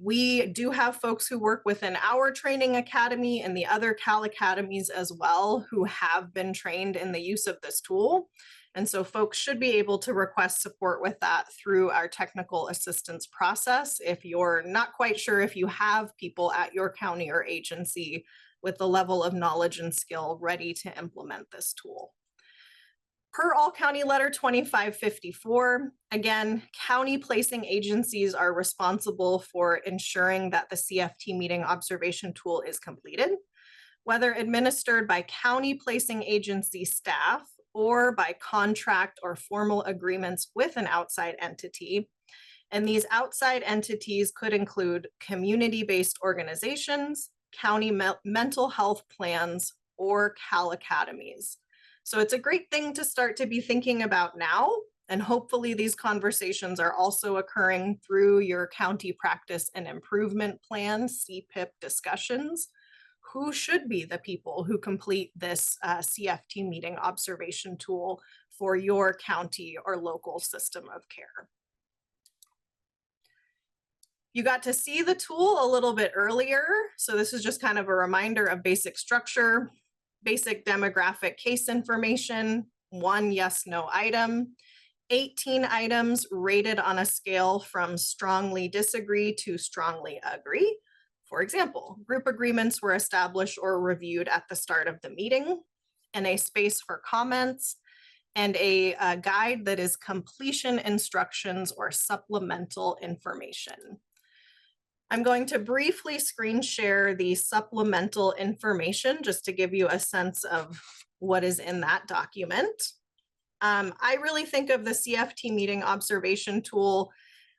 We do have folks who work within our training academy and the other Cal academies as well who have been trained in the use of this tool. And so folks should be able to request support with that through our technical assistance process if you're not quite sure if you have people at your county or agency with the level of knowledge and skill ready to implement this tool. Per All County Letter 2554, again, county placing agencies are responsible for ensuring that the CFT meeting observation tool is completed, whether administered by county placing agency staff or by contract or formal agreements with an outside entity. And these outside entities could include community-based organizations, county mental health plans, or Cal academies. So it's a great thing to start to be thinking about now, and hopefully these conversations are also occurring through your county practice and improvement plan, CPIP discussions. Who should be the people who complete this CFT meeting observation tool for your county or local system of care? You got to see the tool a little bit earlier. So this is just kind of a reminder of basic structure, basic demographic case information, 1 yes/no item, 18 items rated on a scale from strongly disagree to strongly agree. For example, group agreements were established or reviewed at the start of the meeting, and a space for comments, and a guide that is completion instructions or supplemental information. I'm going to briefly screen share the supplemental information just to give you a sense of what is in that document. I really think of the CFT meeting observation tool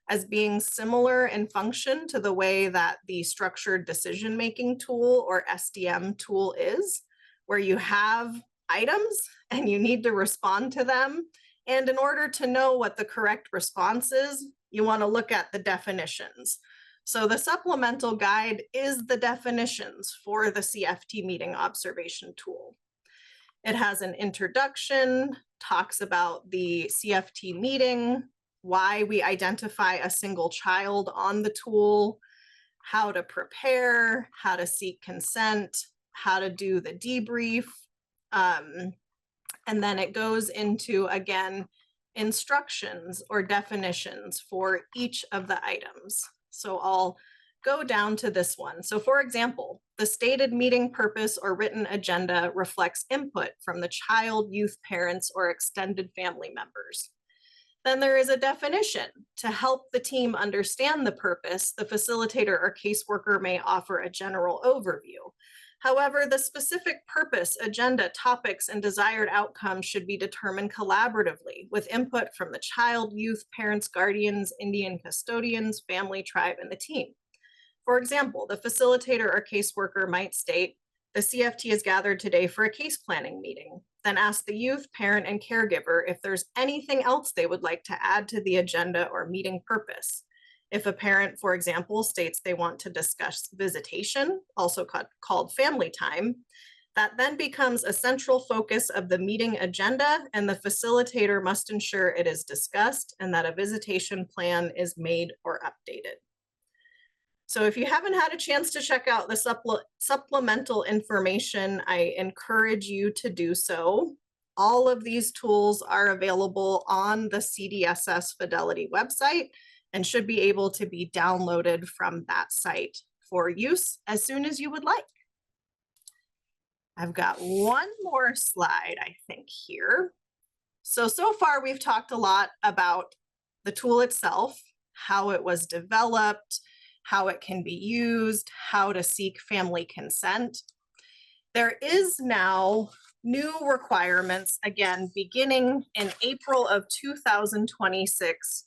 as being similar in function to the way that the structured decision-making tool or SDM tool is, where you have items and you need to respond to them. And in order to know what the correct response is, you want to look at the definitions. So the supplemental guide is the definitions for the CFT meeting observation tool. It has an introduction, talks about the CFT meeting, why we identify a single child on the tool, how to prepare, how to seek consent, how to do the debrief. And then it goes into, again, instructions or definitions for each of the items. So I'll go down to this one. So for example, the stated meeting purpose or written agenda reflects input from the child, youth, parents, or extended family members. Then there is a definition. To help the team understand the purpose, the facilitator or caseworker may offer a general overview. However, the specific purpose, agenda, topics, and desired outcomes should be determined collaboratively with input from the child, youth, parents, guardians, Indian custodians, family, tribe, and the team. For example, the facilitator or caseworker might state, the CFT is gathered today for a case planning meeting. Then ask the youth, parent, and caregiver if there's anything else they would like to add to the agenda or meeting purpose. If a parent, for example, states they want to discuss visitation, also called family time, that then becomes a central focus of the meeting agenda, and the facilitator must ensure it is discussed and that a visitation plan is made or updated. So if you haven't had a chance to check out the supplemental information, I encourage you to do so. All of these tools are available on the CDSS Fidelity website and should be able to be downloaded from that site for use as soon as you would like. I've got one more slide, I think, here. So far we've talked a lot about the tool itself, how it was developed, how it can be used, how to seek family consent. There is now new requirements, again, beginning in April of 2026,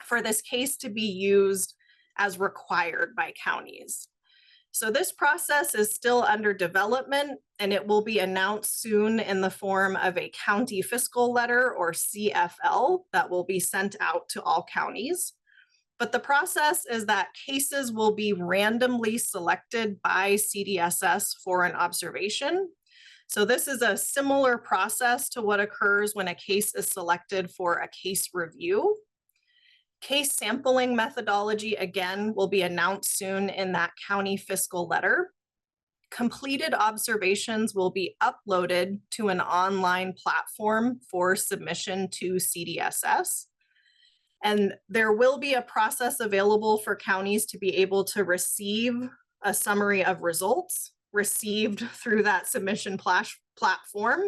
for this case to be used as required by counties. So this process is still under development, and it will be announced soon in the form of a county fiscal letter, or CFL, that will be sent out to all counties. But the process is that cases will be randomly selected by CDSS for an observation. So this is a similar process to what occurs when a case is selected for a case review. Case sampling methodology, again, will be announced soon in that county fiscal letter. Completed observations will be uploaded to an online platform for submission to CDSS. And there will be a process available for counties to be able to receive a summary of results received through that submission platform.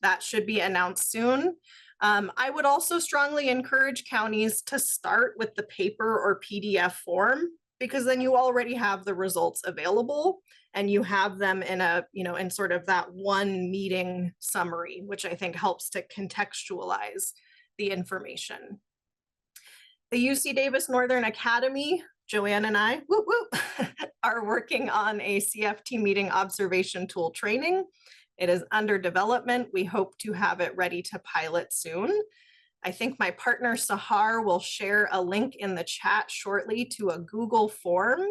That should be announced soon. I would also strongly encourage counties to start with the paper or PDF form, because then you already have the results available and you have them in in sort of that one meeting summary, which I think helps to contextualize the information. The UC Davis Northern Academy, Joanne and I, are working on a CFT meeting observation tool training. It is under development. We hope to have it ready to pilot soon. I think my partner Sahar will share a link in the chat shortly to a Google form.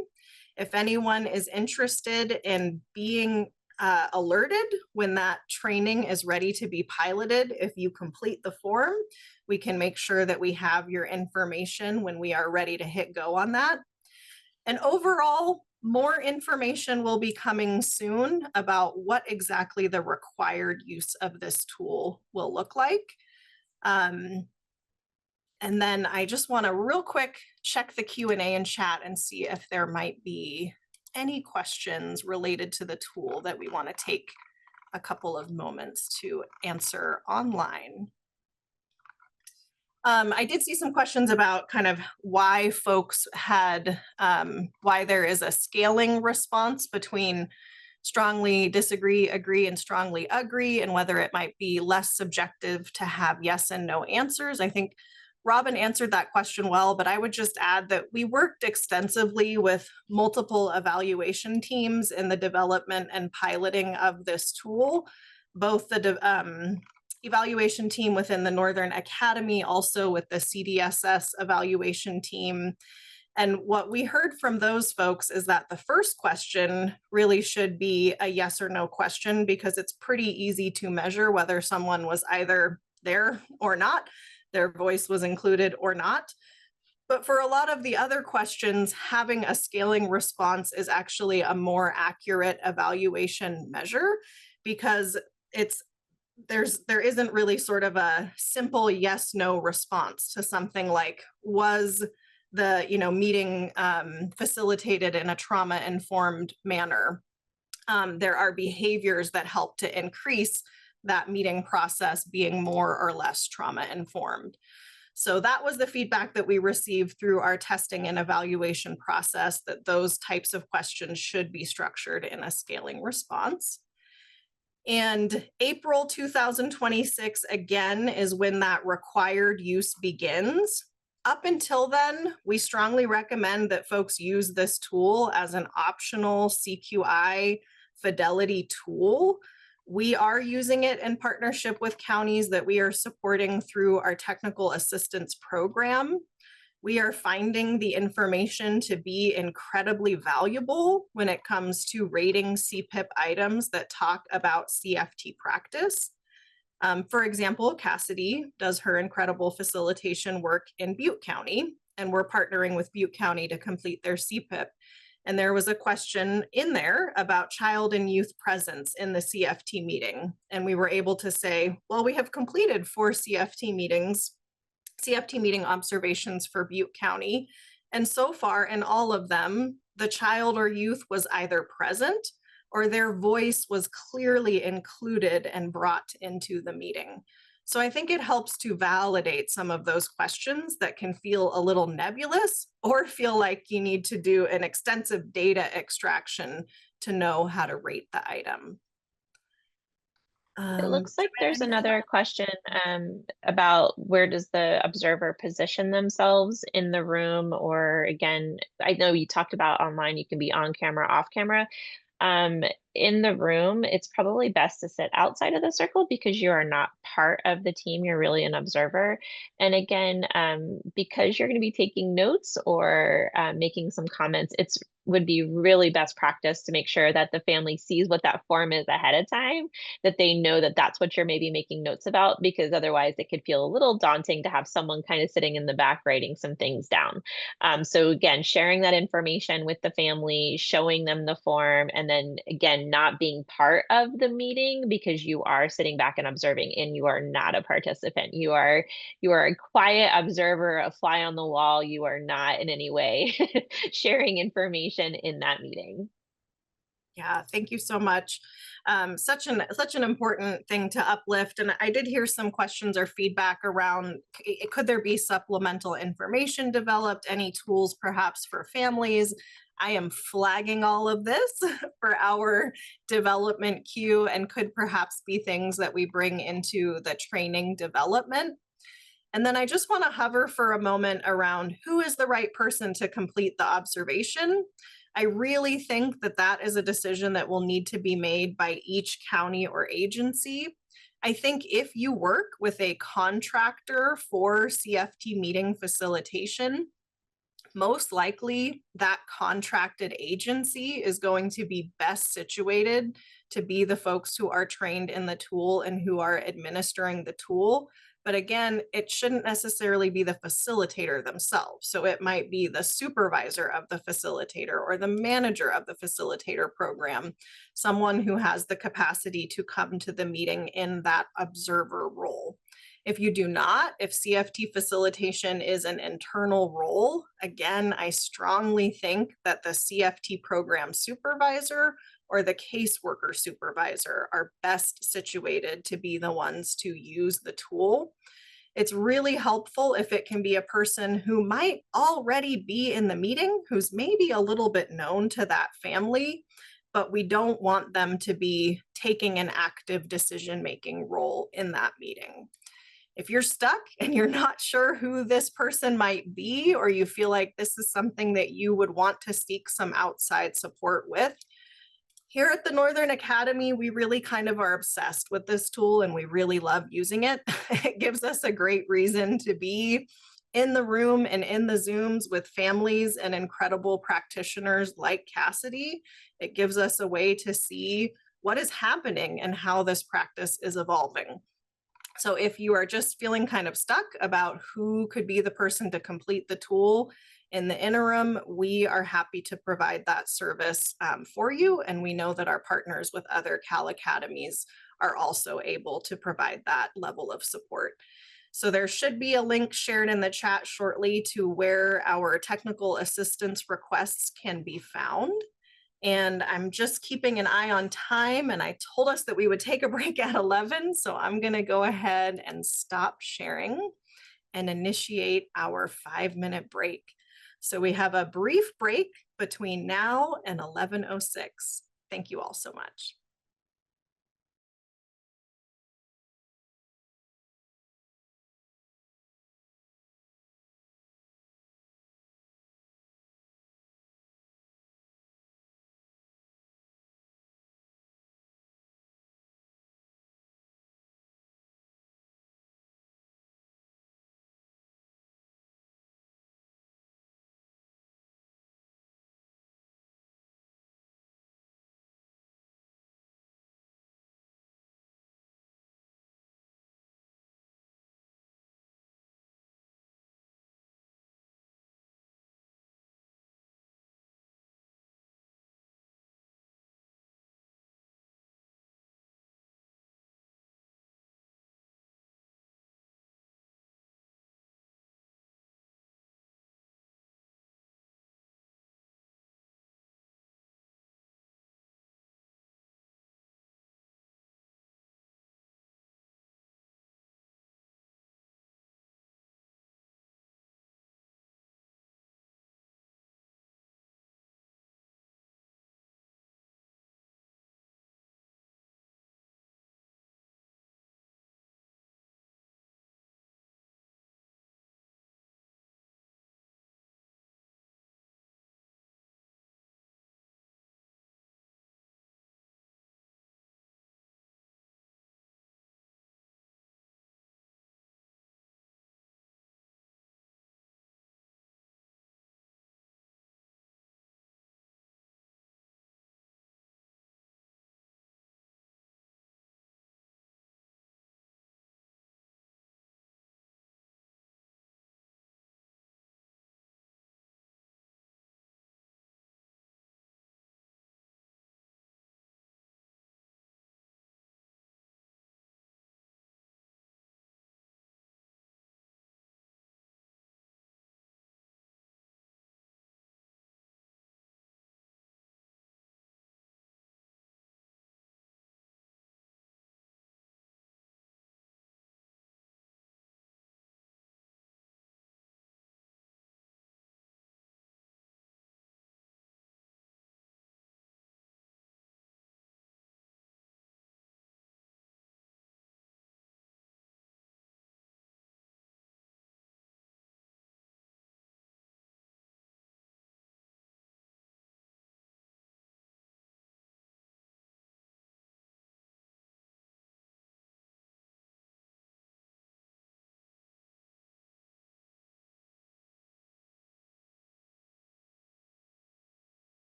If anyone is interested in being alerted when that training is ready to be piloted, if you complete the form, we can make sure that we have your information when we are ready to hit go on that. And overall, more information will be coming soon about what exactly the required use of this tool will look like. And then I just want to real quick check the Q&A in chat and see if there might be any questions related to the tool that we want to take a couple of moments to answer online. I did see some questions about kind of why folks had, why there is a scaling response between strongly disagree, agree, and strongly agree, and whether it might be less subjective to have yes and no answers. I think Robin answered that question well, but I would just add that we worked extensively with multiple evaluation teams in the development and piloting of this tool, both the evaluation team within the Northern Academy, also with the CDSS evaluation team. And what we heard from those folks is that the first question really should be a yes or no question, because it's pretty easy to measure whether someone was either there or not, their voice was included or not. But for a lot of the other questions, having a scaling response is actually a more accurate evaluation measure, because there isn't really sort of a simple yes no response to something like, was the meeting facilitated in a trauma informed manner. There are behaviors that help to increase that meeting process being more or less trauma informed. So that was the feedback that we received through our testing and evaluation process, that those types of questions should be structured in a scaling response. And April 2026, again, is when that required use begins. Up until then, we strongly recommend that folks use this tool as an optional CQI fidelity tool. We are using it in partnership with counties that we are supporting through our technical assistance program. We are finding the information to be incredibly valuable when it comes to rating CPIP items that talk about CFT practice. For example, Cassidy does her incredible facilitation work in Butte County, and we're partnering with Butte County to complete their CPIP. And there was a question in there about child and youth presence in the CFT meeting. And we were able to say, well, we have completed 4 CFT meeting observations for Butte County. And so far in all of them, the child or youth was either present or their voice was clearly included and brought into the meeting. So I think it helps to validate some of those questions that can feel a little nebulous or feel like you need to do an extensive data extraction to know how to rate the item. It looks like there's another question about where does the observer position themselves in the room, or again, I know you talked about online, you can be on camera, off camera. In the room, it's probably best to sit outside of the circle because you are not part of the team, you're really an observer. And again, because you're going to be taking notes or making some comments, it's would be really best practice to make sure that the family sees what that form is ahead of time, that they know that that's what you're maybe making notes about, because otherwise it could feel a little daunting to have someone kind of sitting in the back writing some things down. So again, sharing that information with the family, showing them the form, and then again, not being part of the meeting because you are sitting back and observing and you are not a participant. You are a quiet observer, a fly on the wall. You are not in any way sharing information in that meeting. Yeah, thank you so much. Such an important thing to uplift. And I did hear some questions or feedback around, could there be supplemental information developed, any tools perhaps for families? I am flagging all of this for our development queue and could perhaps be things that we bring into the training development. And then I just want to hover for a moment around who is the right person to complete the observation. I really think that that is a decision that will need to be made by each county or agency. I think if you work with a contractor for CFT meeting facilitation, most likely that contracted agency is going to be best situated to be the folks who are trained in the tool and who are administering the tool. But again, it shouldn't necessarily be the facilitator themselves. So it might be the supervisor of the facilitator or the manager of the facilitator program, someone who has the capacity to come to the meeting in that observer role. If you do not, if CFT facilitation is an internal role, again, I strongly think that the CFT program supervisor or the caseworker supervisor are best situated to be the ones to use the tool. It's really helpful if it can be a person who might already be in the meeting, who's maybe a little bit known to that family, but we don't want them to be taking an active decision-making role in that meeting. If you're stuck and you're not sure who this person might be, or you feel like this is something that you would want to seek some outside support with, here at the Northern Academy, we really kind of are obsessed with this tool and we really love using it. It gives us a great reason to be in the room and in the Zooms with families and incredible practitioners like Cassidy. It gives us a way to see what is happening and how this practice is evolving. So if you are just feeling kind of stuck about who could be the person to complete the tool in the interim, we are happy to provide that service for you. And we know that our partners with other Cal Academies are also able to provide that level of support. So there should be a link shared in the chat shortly to where our technical assistance requests can be found. And I'm just keeping an eye on time, and I told us that we would take a break at 11, so I'm gonna go ahead and stop sharing and initiate our 5-minute break. So we have a brief break between now and 11:06. Thank you all so much.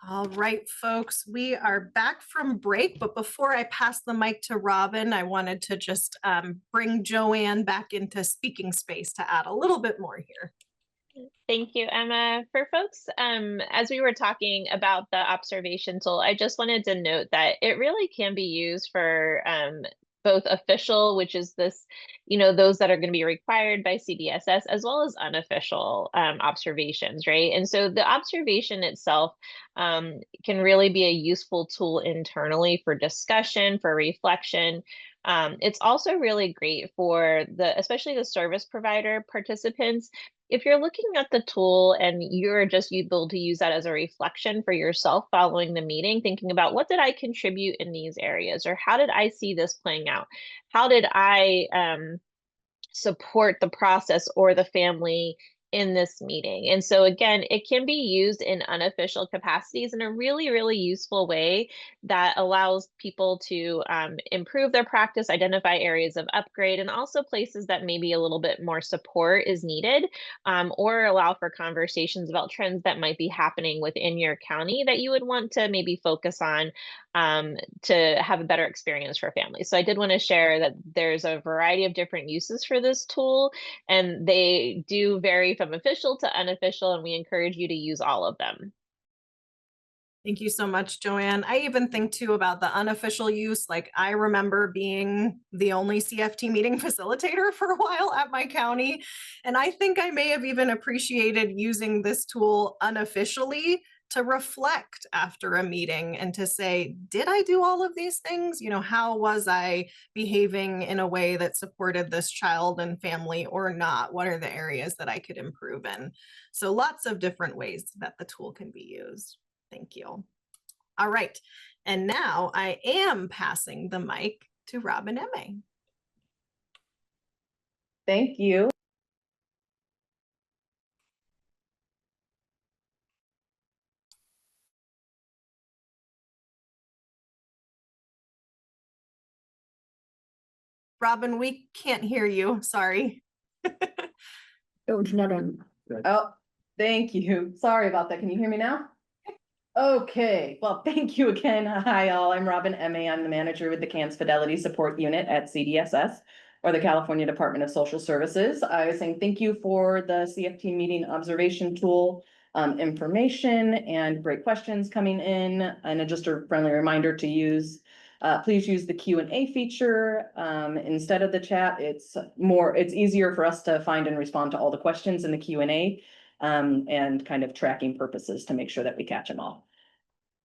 All right, folks, we are back from break, but before I pass the mic to Robin, I wanted to just bring Joanne back into speaking space to add a little bit more here. Thank you, Emma. For folks, as we were talking about the observation tool, I just wanted to note that it really can be used for both official, which is this, those that are going to be required by CDSS, as well as unofficial observations, right? And so the observation itself can really be a useful tool internally for discussion, for reflection. It's also really great for especially the service provider participants. If you're looking at the tool and you're just able to use that as a reflection for yourself following the meeting, thinking about what did I contribute in these areas, or how did I see this playing out? How did I support the process or the family in this meeting? And so again, it can be used in unofficial capacities in a really, really useful way that allows people to improve their practice, identify areas of upgrade, and also places that maybe a little bit more support is needed, or allow for conversations about trends that might be happening within your county that you would want to maybe focus on to have a better experience for families. So I did want to share that there's a variety of different uses for this tool, and they do vary from official to unofficial, and we encourage you to use all of them. Thank you so much, Joanne. I even think too about the unofficial use. Like I remember being the only CFT meeting facilitator for a while at my county. And I think I may have even appreciated using this tool unofficially to reflect after a meeting and to say, did I do all of these things? How was I behaving in a way that supported this child and family or not? What are the areas that I could improve in? So lots of different ways that the tool can be used. Thank you. All right. And now I am passing the mic to Robin M.A. Thank you. Robin, we can't hear you. Sorry. Oh, it's not on. Oh, thank you. Sorry about that. Can you hear me now? Okay, well, thank you again. Hi, all. I'm Robin M.A. I'm the manager with the CANS Fidelity Support Unit at CDSS, or the California Department of Social Services. I was saying thank you for the CFT meeting observation tool information and great questions coming in. And just a friendly reminder to use, please use the Q&A feature instead of the chat. It's easier for us to find and respond to all the questions in the Q&A. And kind of tracking purposes to make sure that we catch them all.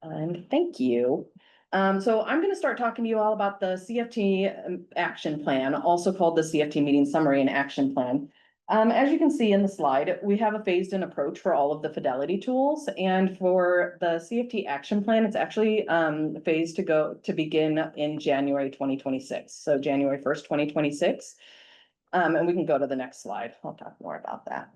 And thank you. So I'm going to start talking to you all about the CFT action plan, also called the CFT meeting summary and action plan. As you can see in the slide, we have a phased-in approach for all of the fidelity tools. And for the CFT action plan, it's actually phased to begin in January 2026. So January 1st, 2026. And we can go to the next slide. I'll talk more about that.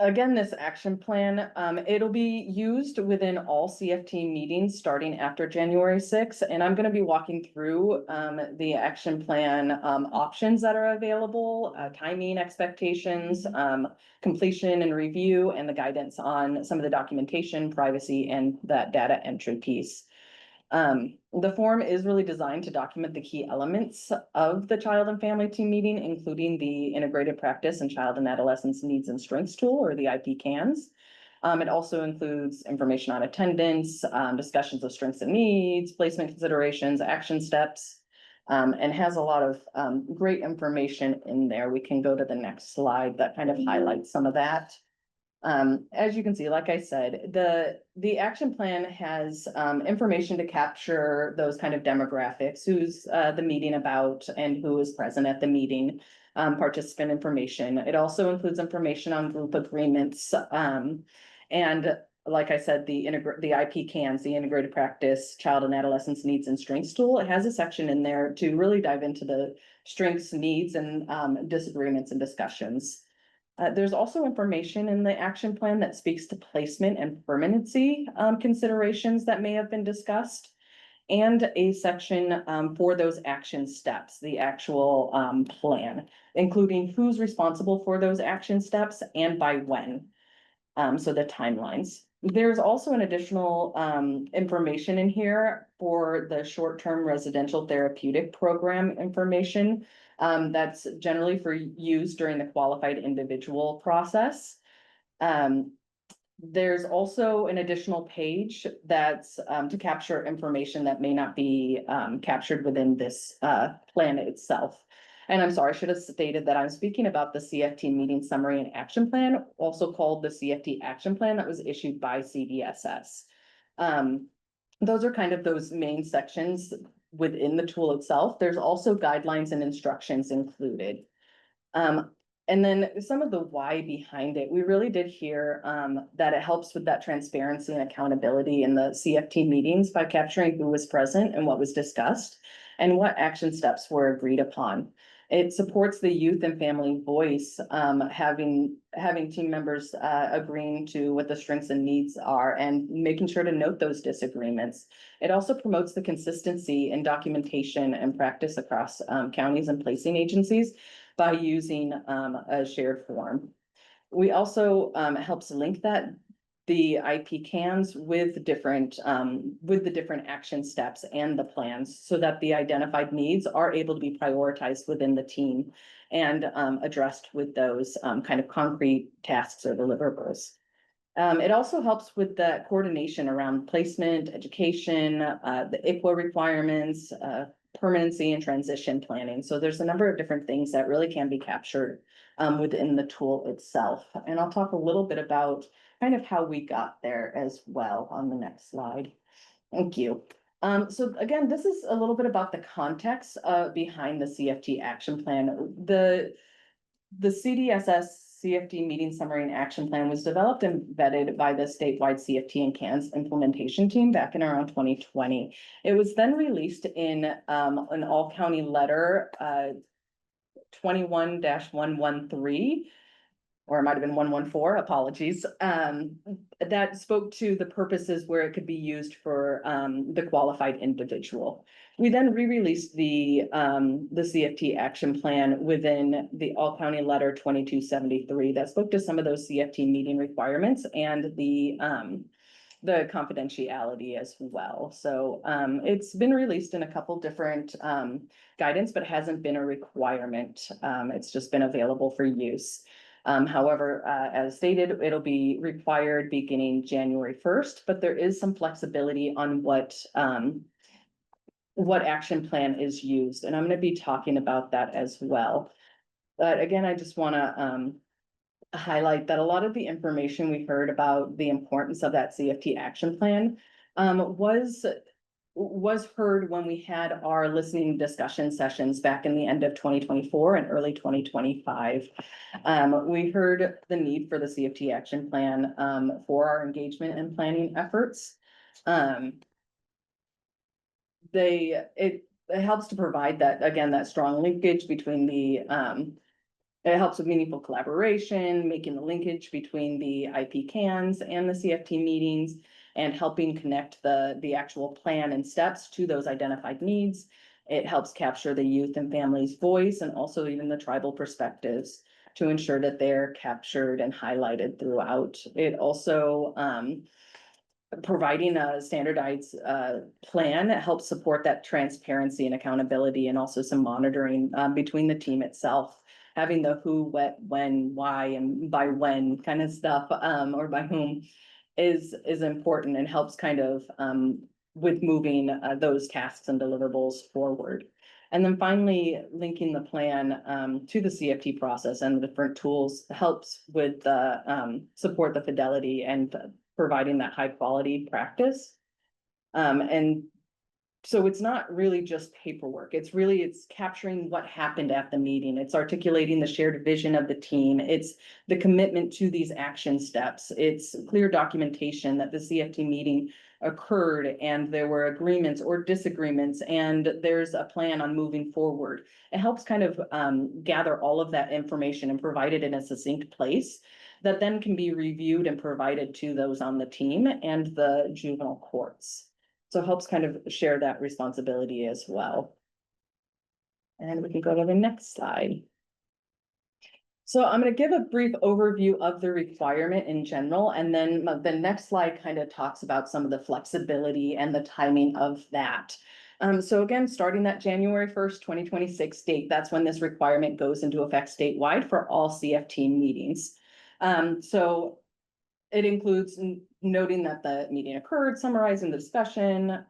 Again, this action plan, it'll be used within all CFT meetings starting after January 6th. And I'm going to be walking through the action plan options that are available, timing expectations, completion and review, and the guidance on some of the documentation, privacy, and that data entry piece. The form is really designed to document the key elements of the child and family team meeting, including the integrated practice and child and adolescents needs and strengths tool, or the IP CANS. It also includes information on attendance, discussions of strengths and needs, placement considerations, action steps, and has a lot of great information in there. We can go to the next slide that kind of highlights some of that. As you can see, like I said, the action plan has information to capture those kind of demographics, who's the meeting about and who is present at the meeting, participant information. It also includes information on group agreements. And like I said, the IP CANS, the integrated practice, child and adolescents needs and strengths tool. It has a section in there to really dive into the strengths, needs, and disagreements and discussions. There's also information in the action plan that speaks to placement and permanency considerations that may have been discussed, and a section for those action steps, the actual plan, including who's responsible for those action steps and by when. So the timelines. There's also an additional information in here for the short-term residential therapeutic program information. That's generally for use during the qualified individual process. There's also an additional page that's to capture information that may not be captured within this plan itself. And I'm sorry, I should have stated that I'm speaking about the CFT meeting summary and action plan, also called the CFT action plan that was issued by CDSS. Those are kind of those main sections within the tool itself. There's also guidelines and instructions included. And then some of the why behind it, we really did hear that it helps with that transparency and accountability in the CFT meetings by capturing who was present and what was discussed and what action steps were agreed upon. It supports the youth and family voice, having team members agreeing to what the strengths and needs are and making sure to note those disagreements. It also promotes the consistency in documentation and practice across counties and placing agencies by using a shared form. We also helps link the IP cans with the different action steps and the plans so that the identified needs are able to be prioritized within the team and addressed with those kind of concrete tasks or deliverables. It also helps with the coordination around placement, education, the ICWA requirements, permanency and transition planning. So there's a number of different things that really can be captured within the tool itself. And I'll talk a little bit about kind of how we got there as well on the next slide. Thank you. So again, this is a little bit about the context behind the CFT action plan. The CDSS CFT meeting summary and action plan was developed and vetted by the statewide CFT and CANS implementation team back in around 2020. It was then released in an all county letter 21-113, or it might have been 114, apologies, that spoke to the purposes where it could be used for the qualified individual. We then re-released the CFT action plan within the all county letter 2273 that spoke to some of those CFT meeting requirements and the confidentiality as well. So it's been released in a couple different guidance, but hasn't been a requirement. It's just been available for use. However, as stated, it'll be required beginning January 1st, but there is some flexibility on what action plan is used. And I'm going to be talking about that as well. But again, I just want to highlight that a lot of the information we heard about the importance of that CFT action plan was heard when we had our listening discussion sessions back in the end of 2024 and early 2025. We heard the need for the CFT action plan for our engagement and planning efforts. It helps to provide that, again, that strong linkage between it helps with meaningful collaboration, making the linkage between the IP cans and the CFT meetings, and helping connect the actual plan and steps to those identified needs. It helps capture the youth and families' voice and also even the tribal perspectives to ensure that they're captured and highlighted throughout. It also providing a standardized plan that helps support that transparency and accountability, and also some monitoring between the team itself. Having the who, what, when, why, and by when kind of stuff, or by whom is important and helps kind of with moving those tasks and deliverables forward. And then finally, linking the plan to the CFT process and the different tools helps with support the fidelity and providing that high quality practice. And so it's not really just paperwork. It's capturing what happened at the meeting. It's articulating the shared vision of the team. It's the commitment to these action steps. It's clear documentation that the CFT meeting occurred and there were agreements or disagreements and there's a plan on moving forward. It helps kind of gather all of that information and provide it in a succinct place that then can be reviewed and provided to those on the team and the juvenile courts. So it helps kind of share that responsibility as well. And we can go to the next slide. So I'm going to give a brief overview of the requirement in general, and then the next slide kind of talks about some of the flexibility and the timing of that. So again, starting that January 1st, 2026 date, that's when this requirement goes into effect statewide for all CFT meetings. So it includes noting that the meeting occurred, summarizing the discussion,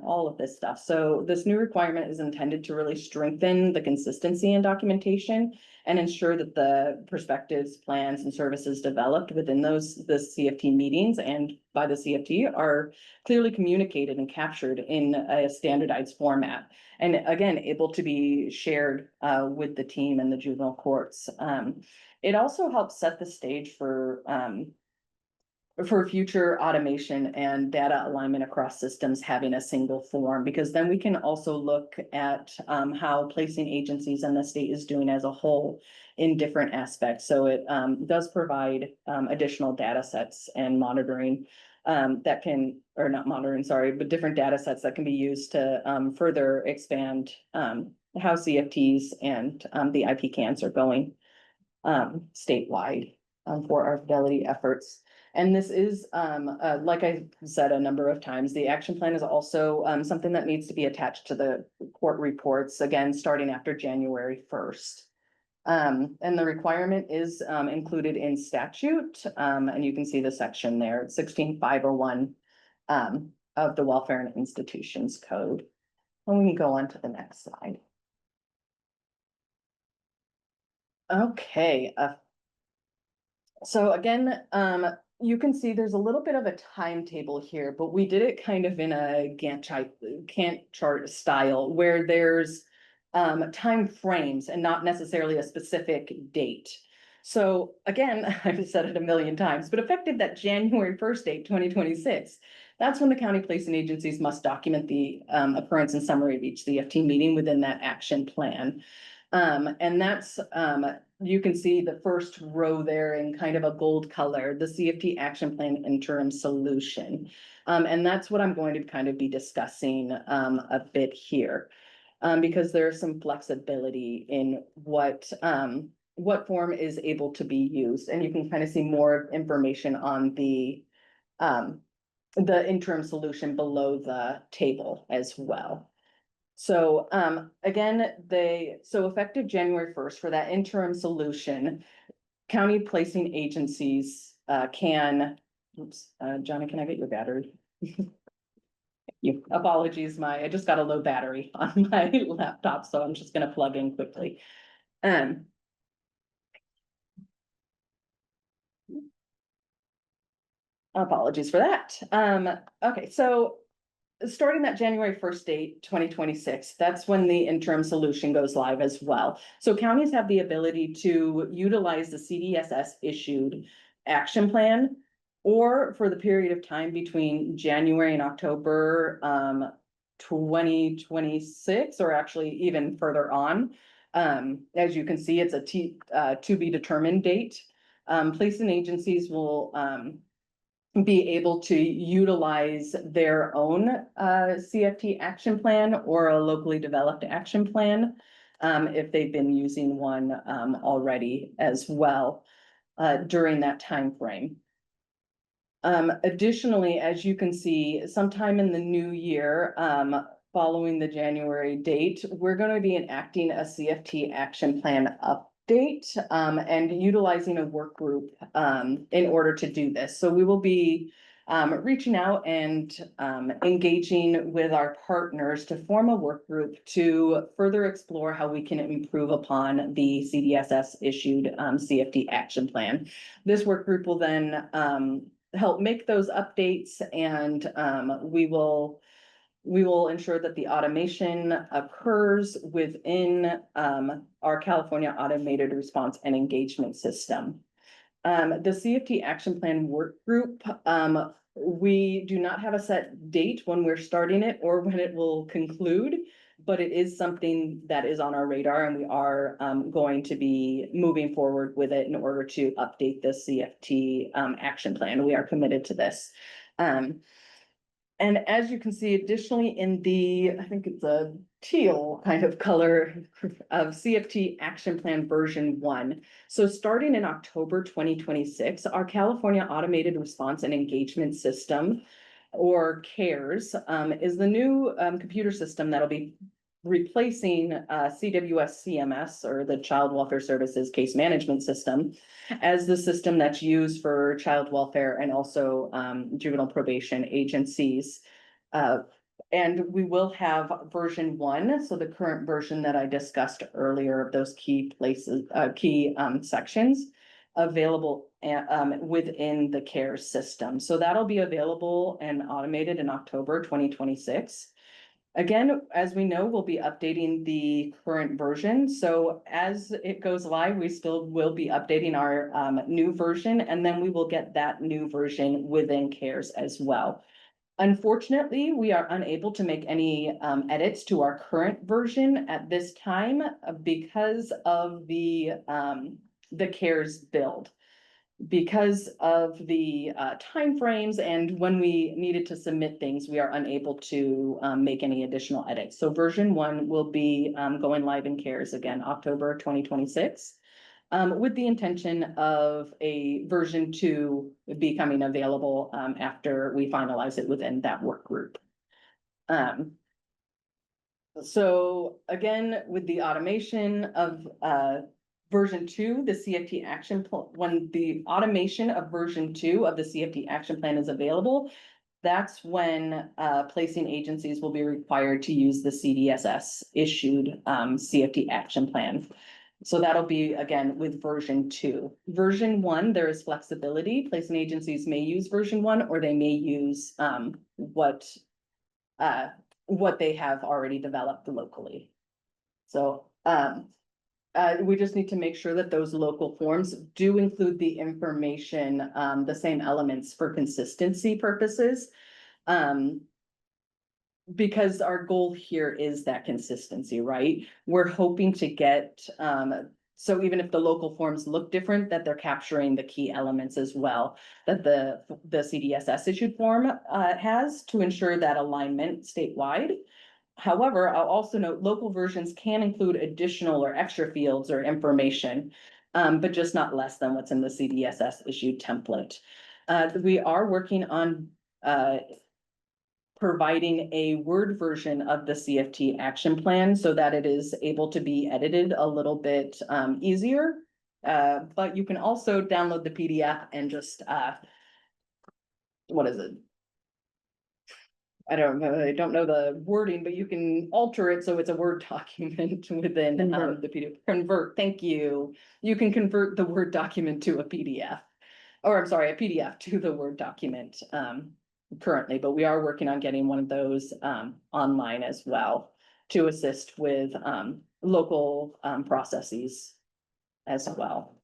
all of this stuff. So this new requirement is intended to really strengthen the consistency in documentation and ensure that the perspectives, plans, and services developed within the CFT meetings and by the CFT are clearly communicated and captured in a standardized format. And again, able to be shared with the team and the juvenile courts. It also helps set the stage for future automation and data alignment across systems having a single form, because then we can also look at how placing agencies in the state is doing as a whole in different aspects. So it does provide additional data sets and monitoring that can, or not monitoring, sorry, but different data sets that can be used to further expand how CFTs and the IPCANs are going statewide for our fidelity efforts. And this is, like I said a number of times, the action plan is also something that needs to be attached to the court reports, again, starting after January 1st. And the requirement is included in statute, and you can see the section there, 16501 of the Welfare and Institutions Code. And we can go on to the next slide. Okay, so again, you can see there's a little bit of a timetable here, but we did it kind of in a Gantt chart style where there's time frames and not necessarily a specific date. So again, I've said it a million times, but effective that January 1st date, 2026, that's when the county placing agencies must document the occurrence and summary of each CFT meeting within that action plan. And that's, you can see the first row there in kind of a gold color, the CFT action plan interim solution. And that's what I'm going to kind of be discussing a bit here. Because there's some flexibility in what form is able to be used. And you can kind of see more information on the interim solution below the table as well. So again, so effective January 1st for that interim solution, county placing agencies can, oops, Johnny, can I get your battery? You, apologies, I just got a low battery on my laptop, so I'm just gonna plug in quickly. Apologies for that. Okay, so starting that January 1st date, 2026, that's when the interim solution goes live as well. So counties have the ability to utilize the CDSS issued action plan, or for the period of time between January and October 2026, or actually even further on. As you can see, it's a to be determined date. Placing agencies will be able to utilize their own CFT action plan or a locally developed action plan if they've been using one already as well during that time frame. Additionally, as you can see, sometime in the new year, following the January date, we're going to be enacting a CFT action plan update and utilizing a work group in order to do this. So we will be reaching out and engaging with our partners to form a work group to further explore how we can improve upon the CDSS issued CFT action plan. This work group will then help make those updates, and we will ensure that the automation occurs within our California Automated Response and Engagement System. The CFT action plan work group, we do not have a set date when we're starting it or when it will conclude, but it is something that is on our radar, and we are going to be moving forward with it in order to update the CFT action plan. We are committed to this. And as you can see, additionally in the, I think it's a teal kind of color of CFT Action Plan version 1. So starting in October 2026, our California Automated Response and Engagement System, or CARES, is the new computer system that'll be replacing CWS CMS, or the Child Welfare Services Case Management System, as the system that's used for child welfare and also juvenile probation agencies. And we will have version 1, so the current version that I discussed earlier of those key places, sections available within the CARES system. So that'll be available and automated in October 2026. Again, as we know, we'll be updating the current version. So as it goes live, we still will be updating our new version, and then we will get that new version within CARES as well. Unfortunately, we are unable to make any edits to our current version at this time because of the CARES build. Because of the timeframes and when we needed to submit things, we are unable to make any additional edits. So version 1 will be going live in CARES again, October 2026. With the intention of a version 2 becoming available after we finalize it within that work group. So again, with the automation of version 2, the CFT action plan, when the automation of version 2 of the CFT action plan is available, that's when placing agencies will be required to use the CDSS issued CFT action plan. So that'll be, again, with version 2. Version 1, there is flexibility. Placing agencies may use version 1, or they may use what they have already developed locally. So we just need to make sure that those local forms do include the information, the same elements for consistency purposes. Because our goal here is that consistency, right? We're hoping to get, so even if the local forms look different, that they're capturing the key elements as well, that the CDSS issued form has, to ensure that alignment statewide. However, I'll also note local versions can include additional or extra fields or information, but just not less than what's in the CDSS issued template. We are working on providing a Word version of the CFT action plan so that it is able to be edited a little bit easier. But you can also download the PDF and just, what is it? I don't know the wording, but you can alter it so it's a Word document within the PDF. Convert, thank you. You can convert the Word document to a PDF. Or I'm sorry, a PDF to the Word document currently, but we are working on getting one of those online as well to assist with local processes as well.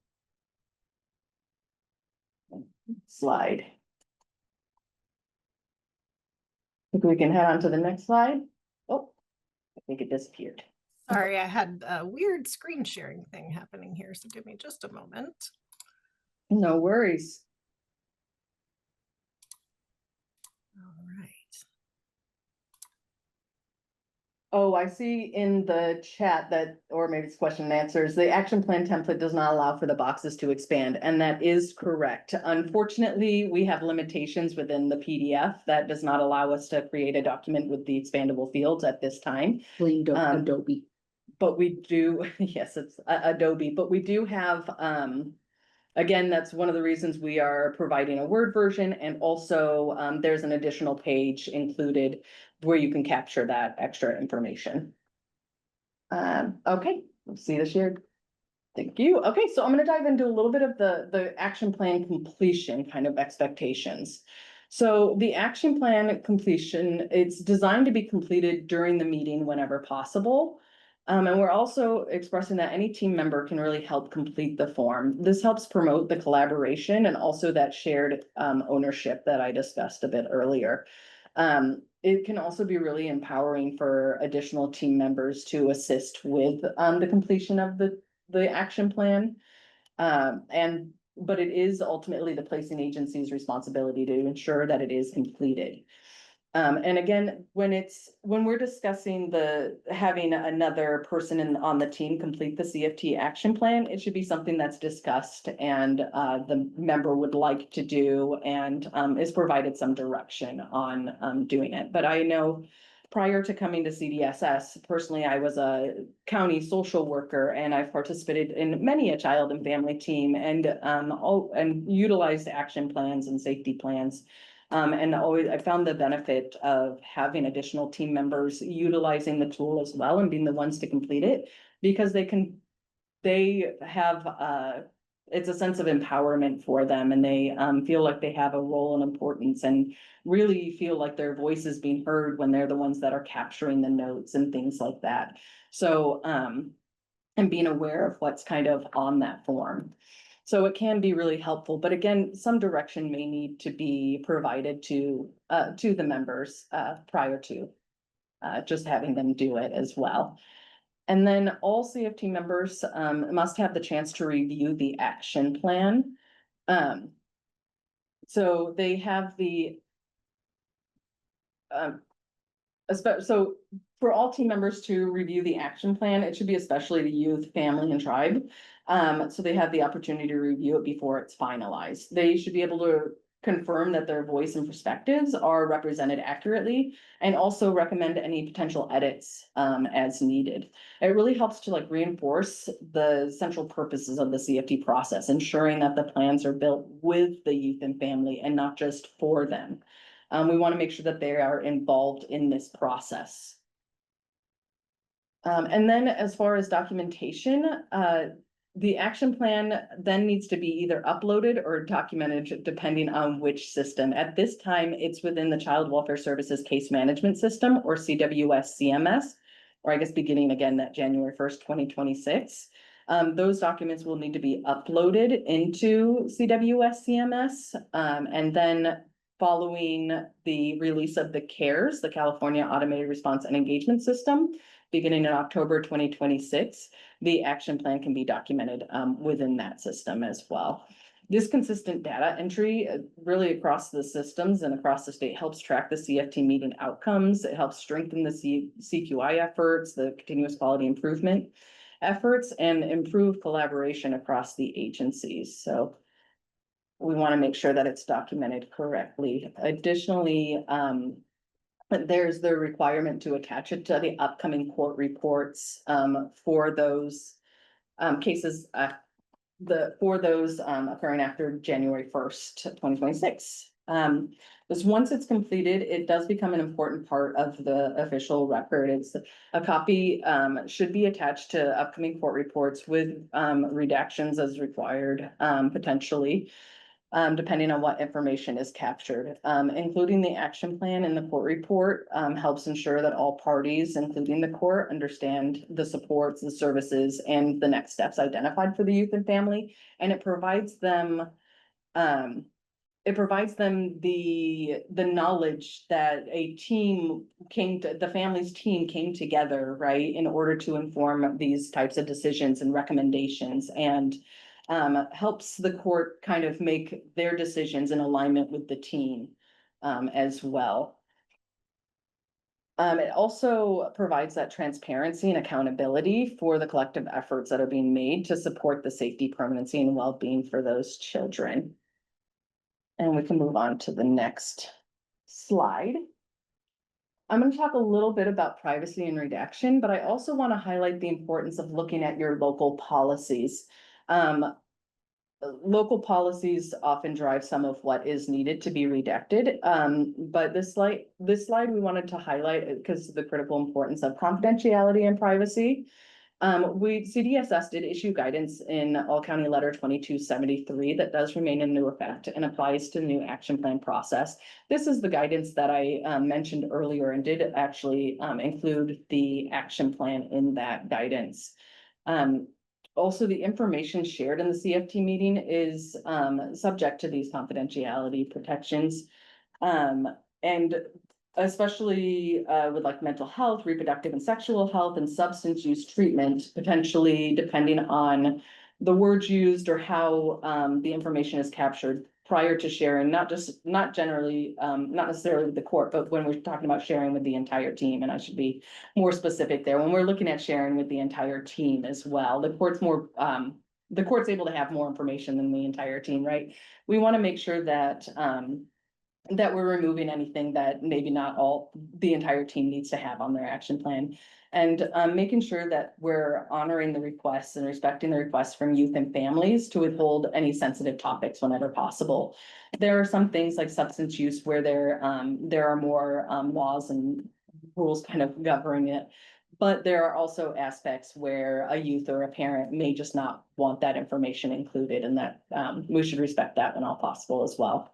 Slide. If we can head on to the next slide. Oh, I think it disappeared. Sorry, I had a weird screen sharing thing happening here, so give me just a moment. No worries. All right. Oh, I see in the chat that, or maybe it's question and answers, the action plan template does not allow for the boxes to expand, and that is correct. Unfortunately, we have limitations within the PDF that does not allow us to create a document with the expandable fields at this time. Adobe. But we do, yes, it's Adobe, but we do have, again, that's one of the reasons we are providing a Word version, and also there's an additional page included where you can capture that extra information. Okay, let's see the shared. Thank you. Okay, so I'm going to dive into a little bit of the action plan completion kind of expectations. So the action plan completion, it's designed to be completed during the meeting whenever possible. And we're also expressing that any team member can really help complete the form. This helps promote the collaboration and also that shared ownership that I discussed a bit earlier. It can also be really empowering for additional team members to assist with the completion of the action plan. But it is ultimately the placing agency's responsibility to ensure that it is completed. And again, when we're discussing having another person on the team complete the CFT action plan, it should be something that's discussed and the member would like to do and is provided some direction on doing it. But I know prior to coming to CDSS, personally, I was a county social worker and I've participated in many a child and family team and utilized action plans and safety plans. And always, I found the benefit of having additional team members utilizing the tool as well and being the ones to complete it, because they have, it's a sense of empowerment for them and they feel like they have a role and importance and really feel like their voice is being heard when they're the ones that are capturing the notes and things like that. So, and being aware of what's kind of on that form. So it can be really helpful, but again, some direction may need to be provided to the members prior to just having them do it as well. And then all CFT members must have the chance to review the action plan. So they have the so for all team members to review the action plan, it should be especially the youth, family, and tribe. So they have the opportunity to review it before it's finalized. They should be able to confirm that their voice and perspectives are represented accurately and also recommend any potential edits as needed. It really helps to like reinforce the central purposes of the CFT process, ensuring that the plans are built with the youth and family and not just for them. We want to make sure that they are involved in this process. And then as far as documentation, the action plan then needs to be either uploaded or documented depending on which system. At this time, it's within the Child Welfare Services Case Management System, or CWS CMS, or I guess beginning again that January 1st, 2026. Those documents will need to be uploaded into CWS CMS, and then following the release of the CARES, the California Automated Response and Engagement System, beginning in October 2026, the action plan can be documented within that system as well. This consistent data entry really across the systems and across the state helps track the CFT meeting outcomes. It helps strengthen the CQI efforts, the continuous quality improvement efforts, and improve collaboration across the agencies. So we want to make sure that it's documented correctly. Additionally, there's the requirement to attach it to the upcoming court reports for those cases, occurring after January 1st, 2026. Because once it's completed, it does become an important part of the official record. It's a copy should be attached to upcoming court reports with redactions as required, potentially. Depending on what information is captured. Including the action plan in the court report helps ensure that all parties, including the court, understand the supports, the services, and the next steps identified for the youth and family. And it provides them the knowledge that the family's team came together, right, in order to inform these types of decisions and recommendations, and helps the court kind of make their decisions in alignment with the team as well. It also provides that transparency and accountability for the collective efforts that are being made to support the safety, permanency, and well-being for those children. And we can move on to the next slide. I'm going to talk a little bit about privacy and redaction, but I also want to highlight the importance of looking at your local policies. Local policies often drive some of what is needed to be redacted. But this slide we wanted to highlight because of the critical importance of confidentiality and privacy. CDSS did issue guidance in All County Letter 2273 that does remain in new effect and applies to the new action plan process. This is the guidance that I mentioned earlier and did actually include the action plan in that guidance. Also, the information shared in the CFT meeting is subject to these confidentiality protections. And especially with like mental health, reproductive and sexual health, and substance use treatment, potentially depending on the words used or how the information is captured, prior to sharing, not generally, not necessarily with the court, but when we're talking about sharing with the entire team, and I should be more specific there, when we're looking at sharing with the entire team as well, the court's able to have more information than the entire team, right? We want to make sure that, that we're removing anything that maybe not the entire team needs to have on their action plan. And making sure that we're honoring the requests and respecting the requests from youth and families to withhold any sensitive topics whenever possible. There are some things like substance use where there are more laws and rules kind of governing it. But there are also aspects where a youth or a parent may just not want that information included, and that we should respect that when all possible as well.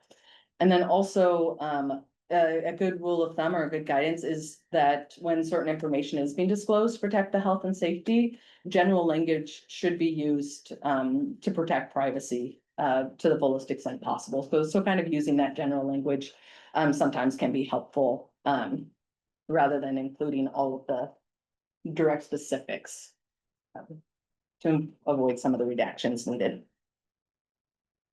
And then also, a good rule of thumb or a good guidance is that when certain information is being disclosed to protect the health and safety, general language should be used to protect privacy to the fullest extent possible. So kind of using that general language sometimes can be helpful rather than including all of the direct specifics to avoid some of the redactions needed.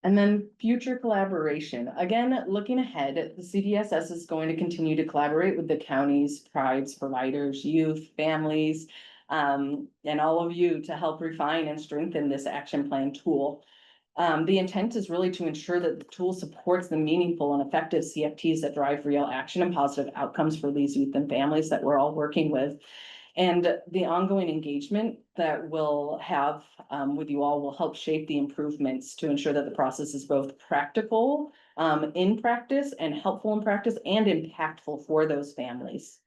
And then future collaboration. Again, looking ahead, the CDSS is going to continue to collaborate with the counties, tribes, providers, youth, families, and all of you to help refine and strengthen this action plan tool. The intent is really to ensure that the tool supports the meaningful and effective CFTs that drive real action and positive outcomes for these youth and families that we're all working with. And the ongoing engagement that we'll have with you all will help shape the improvements to ensure that the process is both practical in practice and helpful in practice and impactful for those families.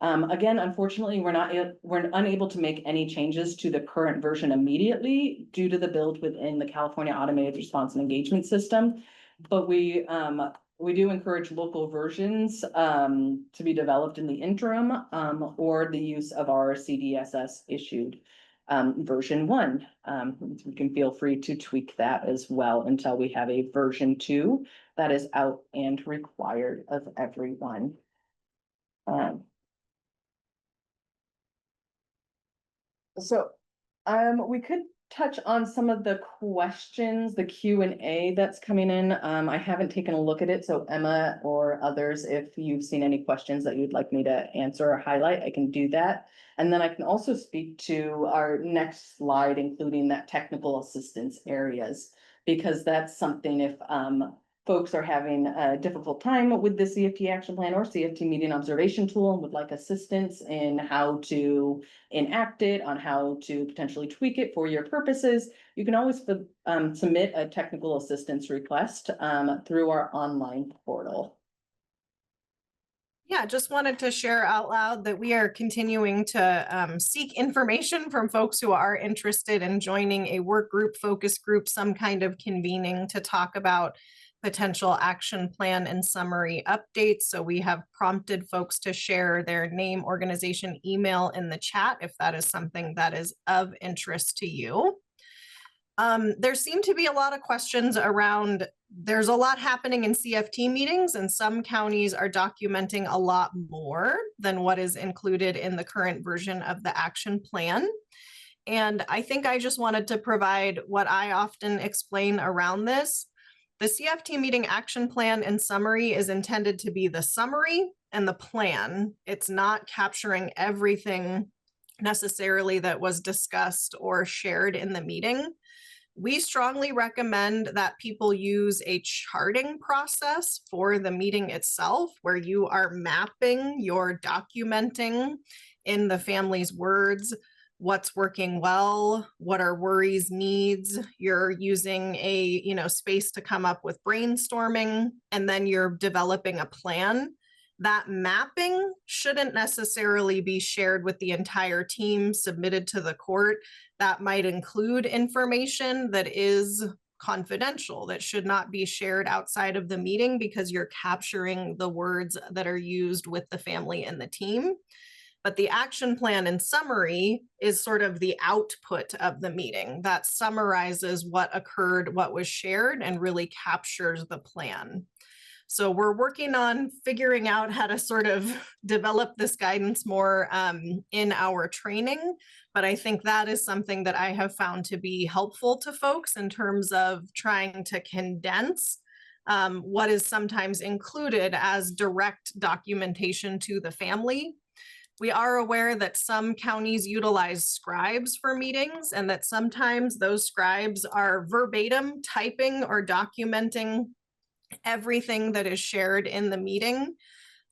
Again, unfortunately, we're unable to make any changes to the current version immediately due to the build within the California Automated Response and Engagement System. But we do encourage local versions to be developed in the interim or the use of our CDSS issued version 1. You can feel free to tweak that as well until we have a version 2 that is out and required of everyone. So we could touch on some of the questions, the Q&A that's coming in. I haven't taken a look at it, so Emma or others, if you've seen any questions that you'd like me to answer or highlight, I can do that. And then I can also speak to our next slide, including that technical assistance areas, because that's something if folks are having a difficult time with the CFT action plan or CFT meeting observation tool and would like assistance in how to enact it, on how to potentially tweak it for your purposes, you can always submit a technical assistance request through our online portal. Yeah, just wanted to share out loud that we are continuing to seek information from folks who are interested in joining a work group, focus group, some kind of convening to talk about potential action plan and summary updates. So we have prompted folks to share their name, organization, email in the chat if that is something that is of interest to you. There seem to be a lot of questions around, there's a lot happening in CFT meetings and some counties are documenting a lot more than what is included in the current version of the action plan. And I think I just wanted to provide what I often explain around this. The CFT meeting action plan and summary is intended to be the summary and the plan. It's not capturing everything necessarily that was discussed or shared in the meeting. We strongly recommend that people use a charting process for the meeting itself, where you are mapping, you're documenting in the family's words, what's working well, what are worries, needs. You're using a space to come up with brainstorming, and then you're developing a plan. That mapping shouldn't necessarily be shared with the entire team, submitted to the court. That might include information that is confidential, that should not be shared outside of the meeting because you're capturing the words that are used with the family and the team. But the action plan and summary is sort of the output of the meeting that summarizes what occurred, what was shared, and really captures the plan. So we're working on figuring out how to sort of develop this guidance more in our training. But I think that is something that I have found to be helpful to folks in terms of trying to condense what is sometimes included as direct documentation to the family. We are aware that some counties utilize scribes for meetings and that sometimes those scribes are verbatim typing or documenting everything that is shared in the meeting.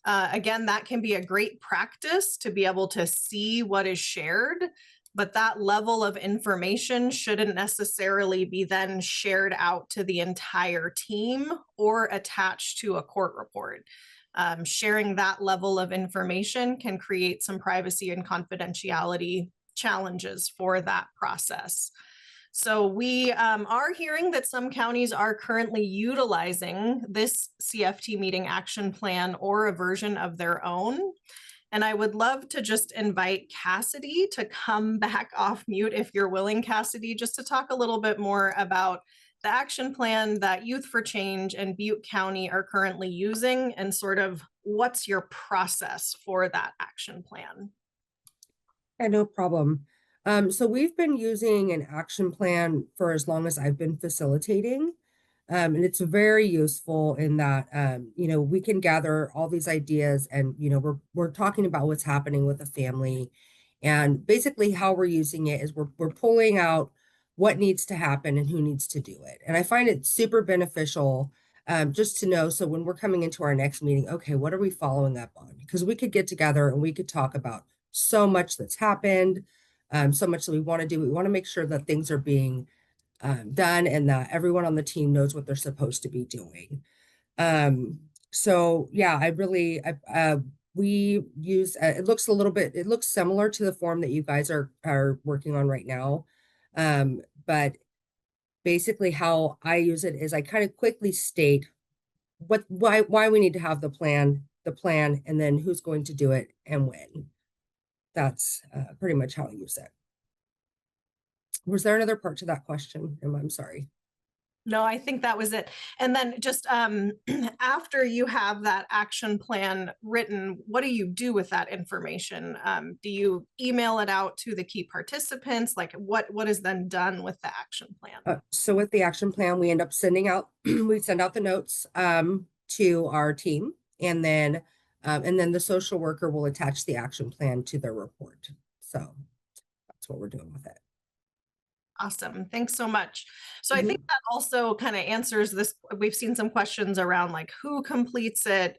Again, that can be a great practice to be able to see what is shared, but that level of information shouldn't necessarily be then shared out to the entire team or attached to a court report. Sharing that level of information can create some privacy and confidentiality challenges for that process. So we are hearing that some counties are currently utilizing this CFT meeting action plan or a version of their own. And I would love to just invite Cassidy to come back off mute if you're willing, Cassidy, just to talk a little bit more about the action plan that Youth for Change and Butte County are currently using and sort of what's your process for that action plan? Yeah, no problem. So we've been using an action plan for as long as I've been facilitating. And it's very useful in that, we can gather all these ideas and, we're talking about what's happening with the family. And basically how we're using it is we're pulling out what needs to happen and who needs to do it. And I find it super beneficial just to know. So when we're coming into our next meeting, okay, what are we following up on? Because we could get together and we could talk about so much that's happened, so much that we want to do. We want to make sure that things are being done and that everyone on the team knows what they're supposed to be doing. So yeah, we use, it looks similar to the form that you guys are working on right now. But basically how I use it is I kind of quickly state why we need to have the plan, and then who's going to do it and when. That's pretty much how I use it. Was there another part to that question? I'm sorry. No, I think that was it. And then just after you have that action plan written, what do you do with that information? Do you email it out to the key participants? Like what is then done with the action plan? So with the action plan, we end up sending out, we send out the notes to our team, and then the social worker will attach the action plan to their report. So that's what we're doing with it. Awesome. Thanks so much. So I think that also kind of answers this. We've seen some questions around like who completes it.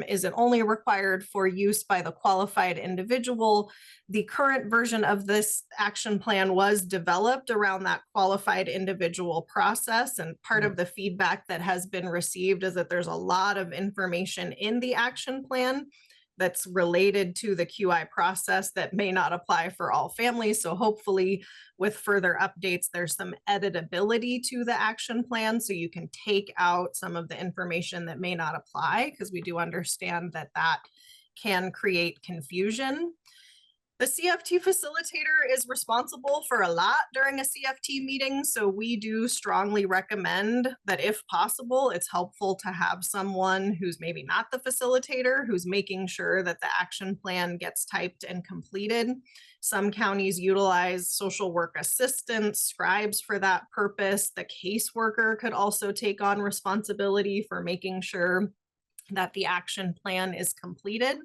Is it only required for use by the qualified individual? The current version of this action plan was developed around that qualified individual process. And part of the feedback that has been received is that there's a lot of information in the action plan that's related to the QI process that may not apply for all families. So hopefully with further updates, there's some editability to the action plan so you can take out some of the information that may not apply, because we do understand that that can create confusion. The CFT facilitator is responsible for a lot during a CFT meeting, so we do strongly recommend that if possible, it's helpful to have someone who's maybe not the facilitator, who's making sure that the action plan gets typed and completed. Some counties utilize social work assistants, scribes for that purpose. The caseworker could also take on responsibility for making sure that the action plan is completed.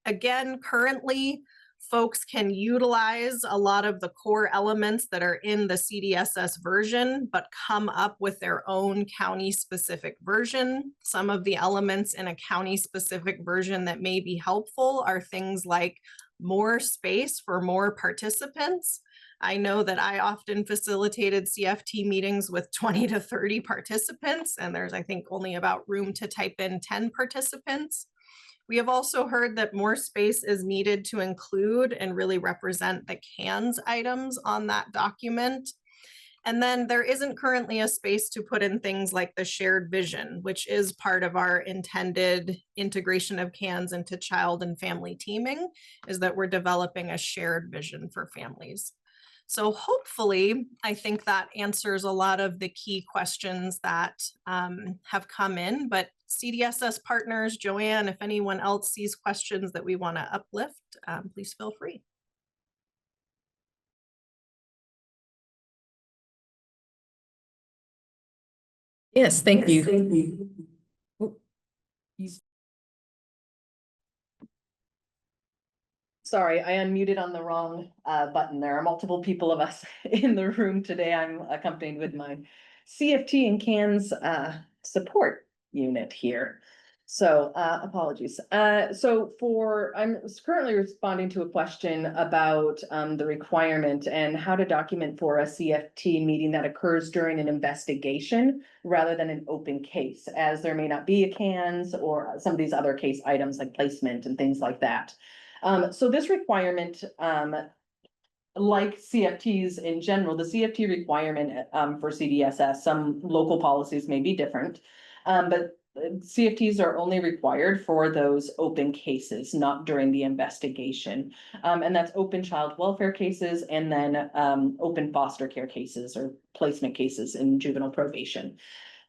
Again, currently, folks can utilize a lot of the core elements that are in the CDSS version, but come up with their own county-specific version. Some of the elements in a county-specific version that may be helpful are things like more space for more participants. I know that I often facilitated CFT meetings with 20 to 30 participants, and there's, I think, only about room to type in 10 participants. We have also heard that more space is needed to include and really represent the CANS items on that document. And then there isn't currently a space to put in things like the shared vision, which is part of our intended integration of CANS into child and family teaming, is that we're developing a shared vision for families. So hopefully, I think that answers a lot of the key questions that have come in, but CDSS partners, Joanne, if anyone else sees questions that we want to uplift, please feel free. Yes, thank you. Oh, sorry, I unmuted on the wrong button. There are multiple people of us in the room today. I'm accompanied with my CFT and CANS support unit here. So apologies. I'm currently responding to a question about the requirement and how to document for a CFT meeting that occurs during an investigation rather than an open case, as there may not be a CANS or some of these other case items like placement and things like that. So this requirement, like CFTs in general, the CFT requirement for CDSS, some local policies may be different. But CFTs are only required for those open cases, not during the investigation. And that's open child welfare cases and then open foster care cases or placement cases in juvenile probation.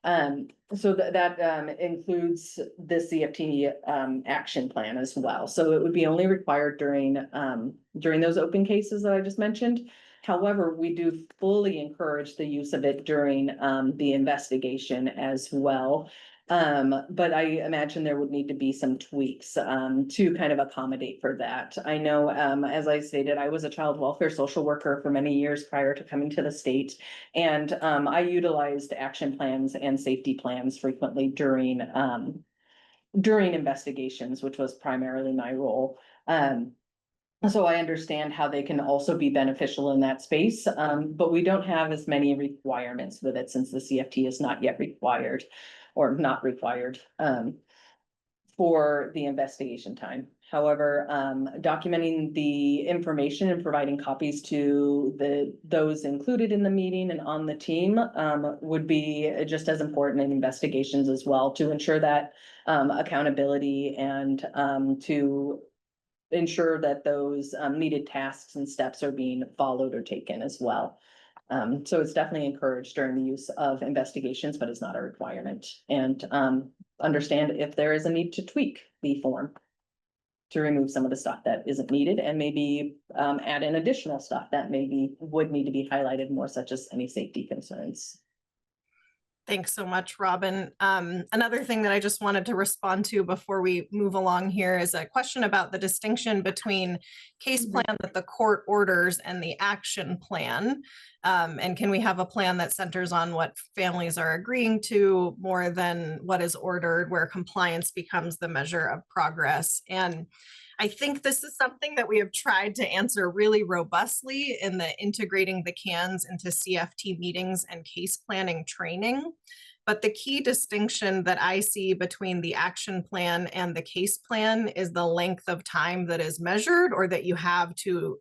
So that includes the CFT action plan as well. So it would be only required during those open cases that I just mentioned. However, we do fully encourage the use of it during the investigation as well. But I imagine there would need to be some tweaks to kind of accommodate for that. I know, as I stated, I was a child welfare social worker for many years prior to coming to the state. And I utilized action plans and safety plans frequently during investigations, which was primarily my role. So I understand how they can also be beneficial in that space, but we don't have as many requirements with it since the CFT is not yet required or not required for the investigation time. However, documenting the information and providing copies to those included in the meeting and on the team would be just as important in investigations as well, to ensure that accountability and to ensure that those needed tasks and steps are being followed or taken as well. So it's definitely encouraged during the use of investigations, but it's not a requirement. And understand if there is a need to tweak the form to remove some of the stuff that isn't needed and maybe add in additional stuff that maybe would need to be highlighted more, such as any safety concerns. Thanks so much, Robin. Another thing that I just wanted to respond to before we move along here is a question about the distinction between case plan that the court orders and the action plan. And can we have a plan that centers on what families are agreeing to more than what is ordered, where compliance becomes the measure of progress? And I think this is something that we have tried to answer really robustly in the integrating the CANS into CFT meetings and case planning training. But the key distinction that I see between the action plan and the case plan is the length of time that is measured or that you have to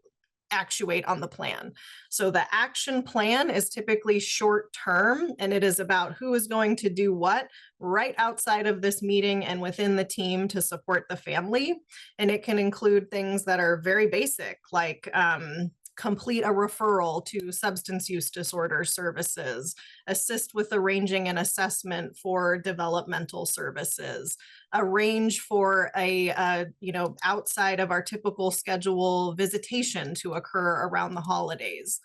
actuate on the plan. So the action plan is typically short term, and it is about who is going to do what right outside of this meeting and within the team to support the family. And it can include things that are very basic, like complete a referral to substance use disorder services, assist with arranging an assessment for developmental services, arrange for a outside of our typical schedule visitation to occur around the holidays.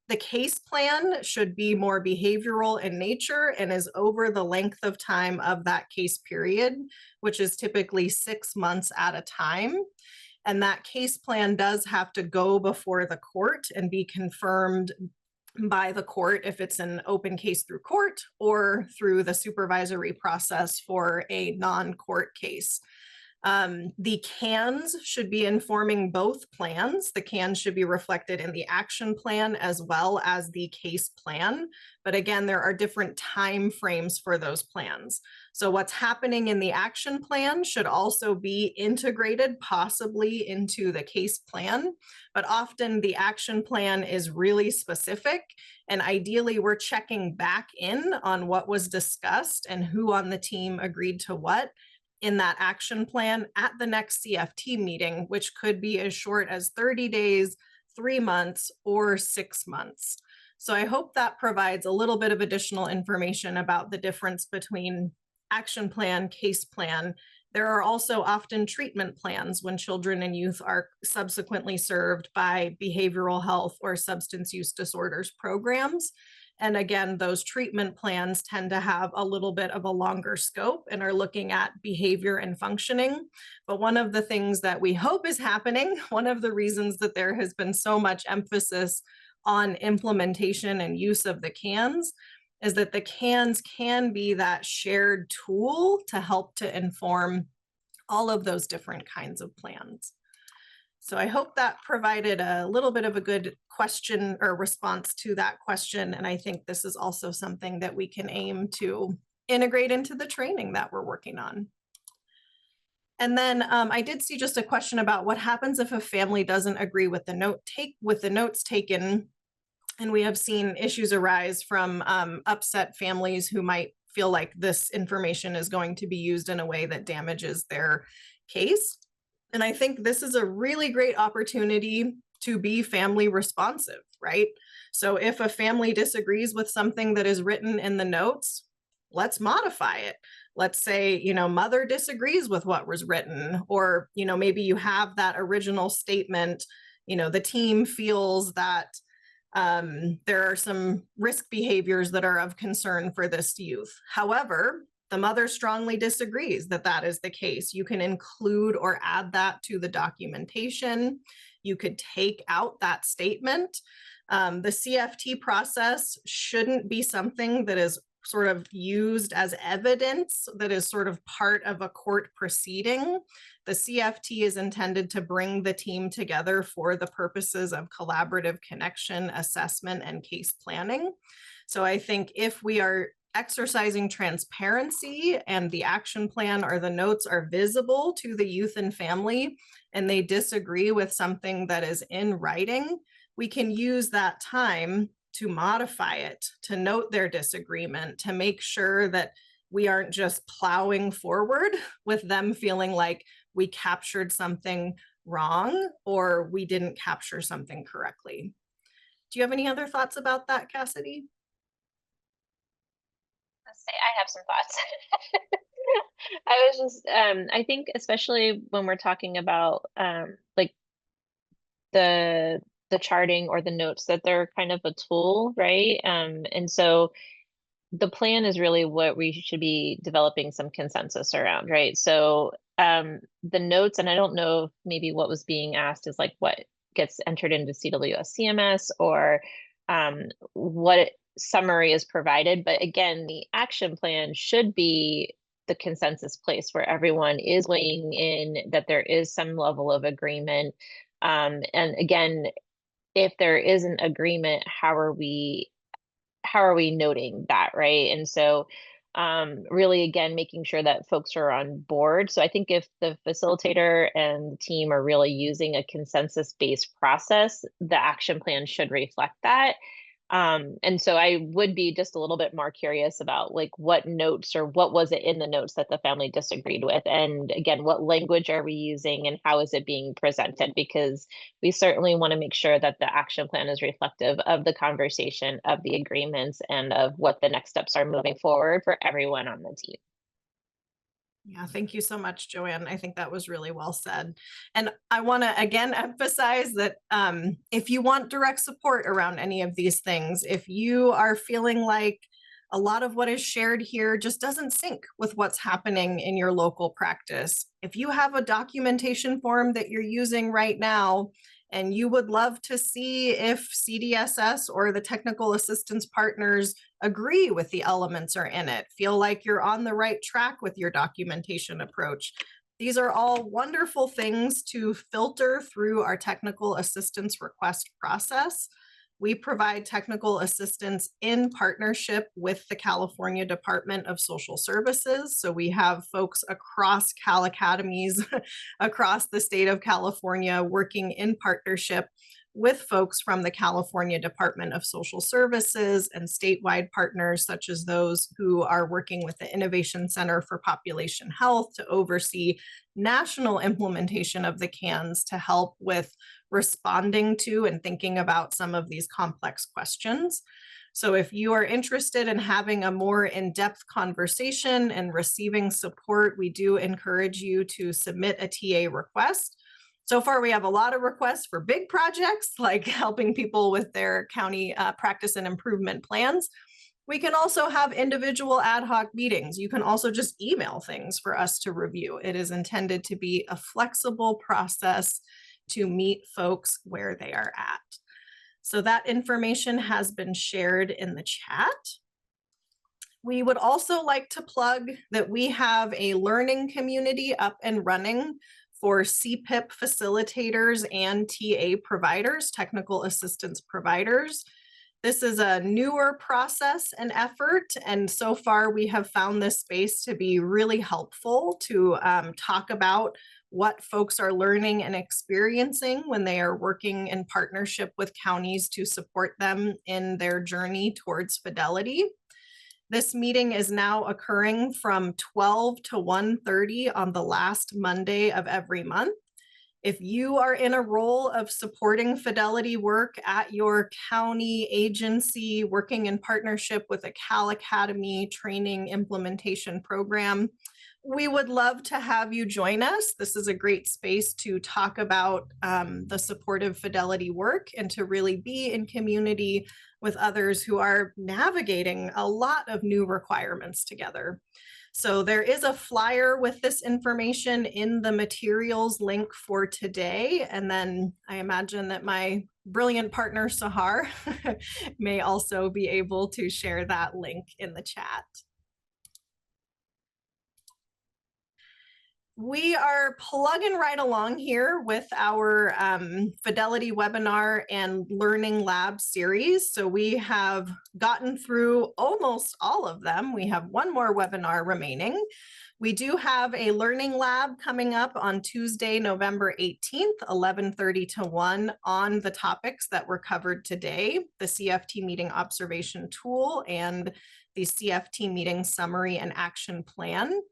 The case plan should be more behavioral in nature and is over the length of time of that case period, which is typically 6 months at a time. And that case plan does have to go before the court and be confirmed by the court if it's an open case through court or through the supervisory process for a non-court case. The CANs should be informing both plans. The CANs should be reflected in the action plan as well as the case plan. But again, there are different time frames for those plans. So what's happening in the action plan should also be integrated possibly into the case plan. But often the action plan is really specific. And ideally, we're checking back in on what was discussed and who on the team agreed to what in that action plan at the next CFT meeting, which could be as short as 30 days, 3 months, or 6 months. So I hope that provides a little bit of additional information about the difference between action plan, case plan. There are also often treatment plans when children and youth are subsequently served by behavioral health or substance use disorders programs. And again, those treatment plans tend to have a little bit of a longer scope and are looking at behavior and functioning. But one of the things that we hope is happening, one of the reasons that there has been so much emphasis on implementation and use of the CANs, is that the CANs can be that shared tool to help to inform all of those different kinds of plans. So I hope that provided a little bit of a good question or response to that question. And I think this is also something that we can aim to integrate into the training that we're working on. And then I did see just a question about what happens if a family doesn't agree with the notes taken. And we have seen issues arise from upset families who might feel like this information is going to be used in a way that damages their case. And I think this is a really great opportunity to be family responsive, right? So if a family disagrees with something that is written in the notes, let's modify it. Let's say, mother disagrees with what was written, or, maybe you have that original statement, the team feels that there are some risk behaviors that are of concern for this youth. However, the mother strongly disagrees that that is the case. You can include or add that to the documentation. You could take out that statement. The CFT process shouldn't be something that is sort of used as evidence that is sort of part of a court proceeding. The CFT is intended to bring the team together for the purposes of collaborative connection, assessment, and case planning. So I think if we are exercising transparency and the action plan or the notes are visible to the youth and family, and they disagree with something that is in writing, we can use that time to modify it, to note their disagreement, to make sure that we aren't just plowing forward with them feeling like we captured something wrong or we didn't capture something correctly. Do you have any other thoughts about that, Cassidy? I have some thoughts. I was just, I think especially when we're talking about like the charting or the notes, that they're kind of a tool, right? And so the plan is really what we should be developing some consensus around, right? So the notes, and I don't know if maybe what was being asked is like what gets entered into CWS CMS or what summary is provided. But again, the action plan should be the consensus place where everyone is weighing in, that there is some level of agreement. And again, if there isn't agreement, how are we noting that, right? And so really, again, making sure that folks are on board. So I think if the facilitator and the team are really using a consensus-based process, the action plan should reflect that. And so I would be just a little bit more curious about like what notes or what was it in the notes that the family disagreed with? And again, what language are we using and how is it being presented? Because we certainly want to make sure that the action plan is reflective of the conversation, of the agreements, and of what the next steps are moving forward for everyone on the team. Yeah, thank you so much, Joanne. I think that was really well said. And I want to again emphasize that if you want direct support around any of these things, if you are feeling like a lot of what is shared here just doesn't sync with what's happening in your local practice, if you have a documentation form that you're using right now, and you would love to see if CDSS or the technical assistance partners agree with the elements are in it, feel like you're on the right track with your documentation approach. These are all wonderful things to filter through our technical assistance request process. We provide technical assistance in partnership with the California Department of Social Services. So we have folks across Cal Academies across the state of California working in partnership with folks from the California Department of Social Services and statewide partners such as those who are working with the Innovation Center for Population Health to oversee national implementation of the CANs to help with responding to and thinking about some of these complex questions. So if you are interested in having a more in-depth conversation and receiving support, we do encourage you to submit a TA request. So far, we have a lot of requests for big projects, like helping people with their county practice and improvement plans. We can also have individual ad hoc meetings. You can also just email things for us to review. It is intended to be a flexible process to meet folks where they are at. So that information has been shared in the chat. We would also like to plug that we have a learning community up and running for CPIP facilitators and TA providers, technical assistance providers. This is a newer process and effort, and so far we have found this space to be really helpful to talk about what folks are learning and experiencing when they are working in partnership with counties to support them in their journey towards fidelity. This meeting is now occurring from 12 to 1:30 on the last Monday of every month. If you are in a role of supporting fidelity work at your county agency, working in partnership with a Cal Academy training implementation program, we would love to have you join us. This is a great space to talk about the supportive fidelity work and to really be in community with others who are navigating a lot of new requirements together. So there is a flyer with this information in the materials link for today. And then I imagine that my brilliant partner, Sahar, may also be able to share that link in the chat. We are plugging right along here with our Fidelity webinar and Learning Lab series. So we have gotten through almost all of them. We have one more webinar remaining. We do have a Learning Lab coming up on Tuesday, November 18th, 11:30 to 1 on the topics that were covered today, the CFT meeting observation tool and the CFT meeting summary and action plan.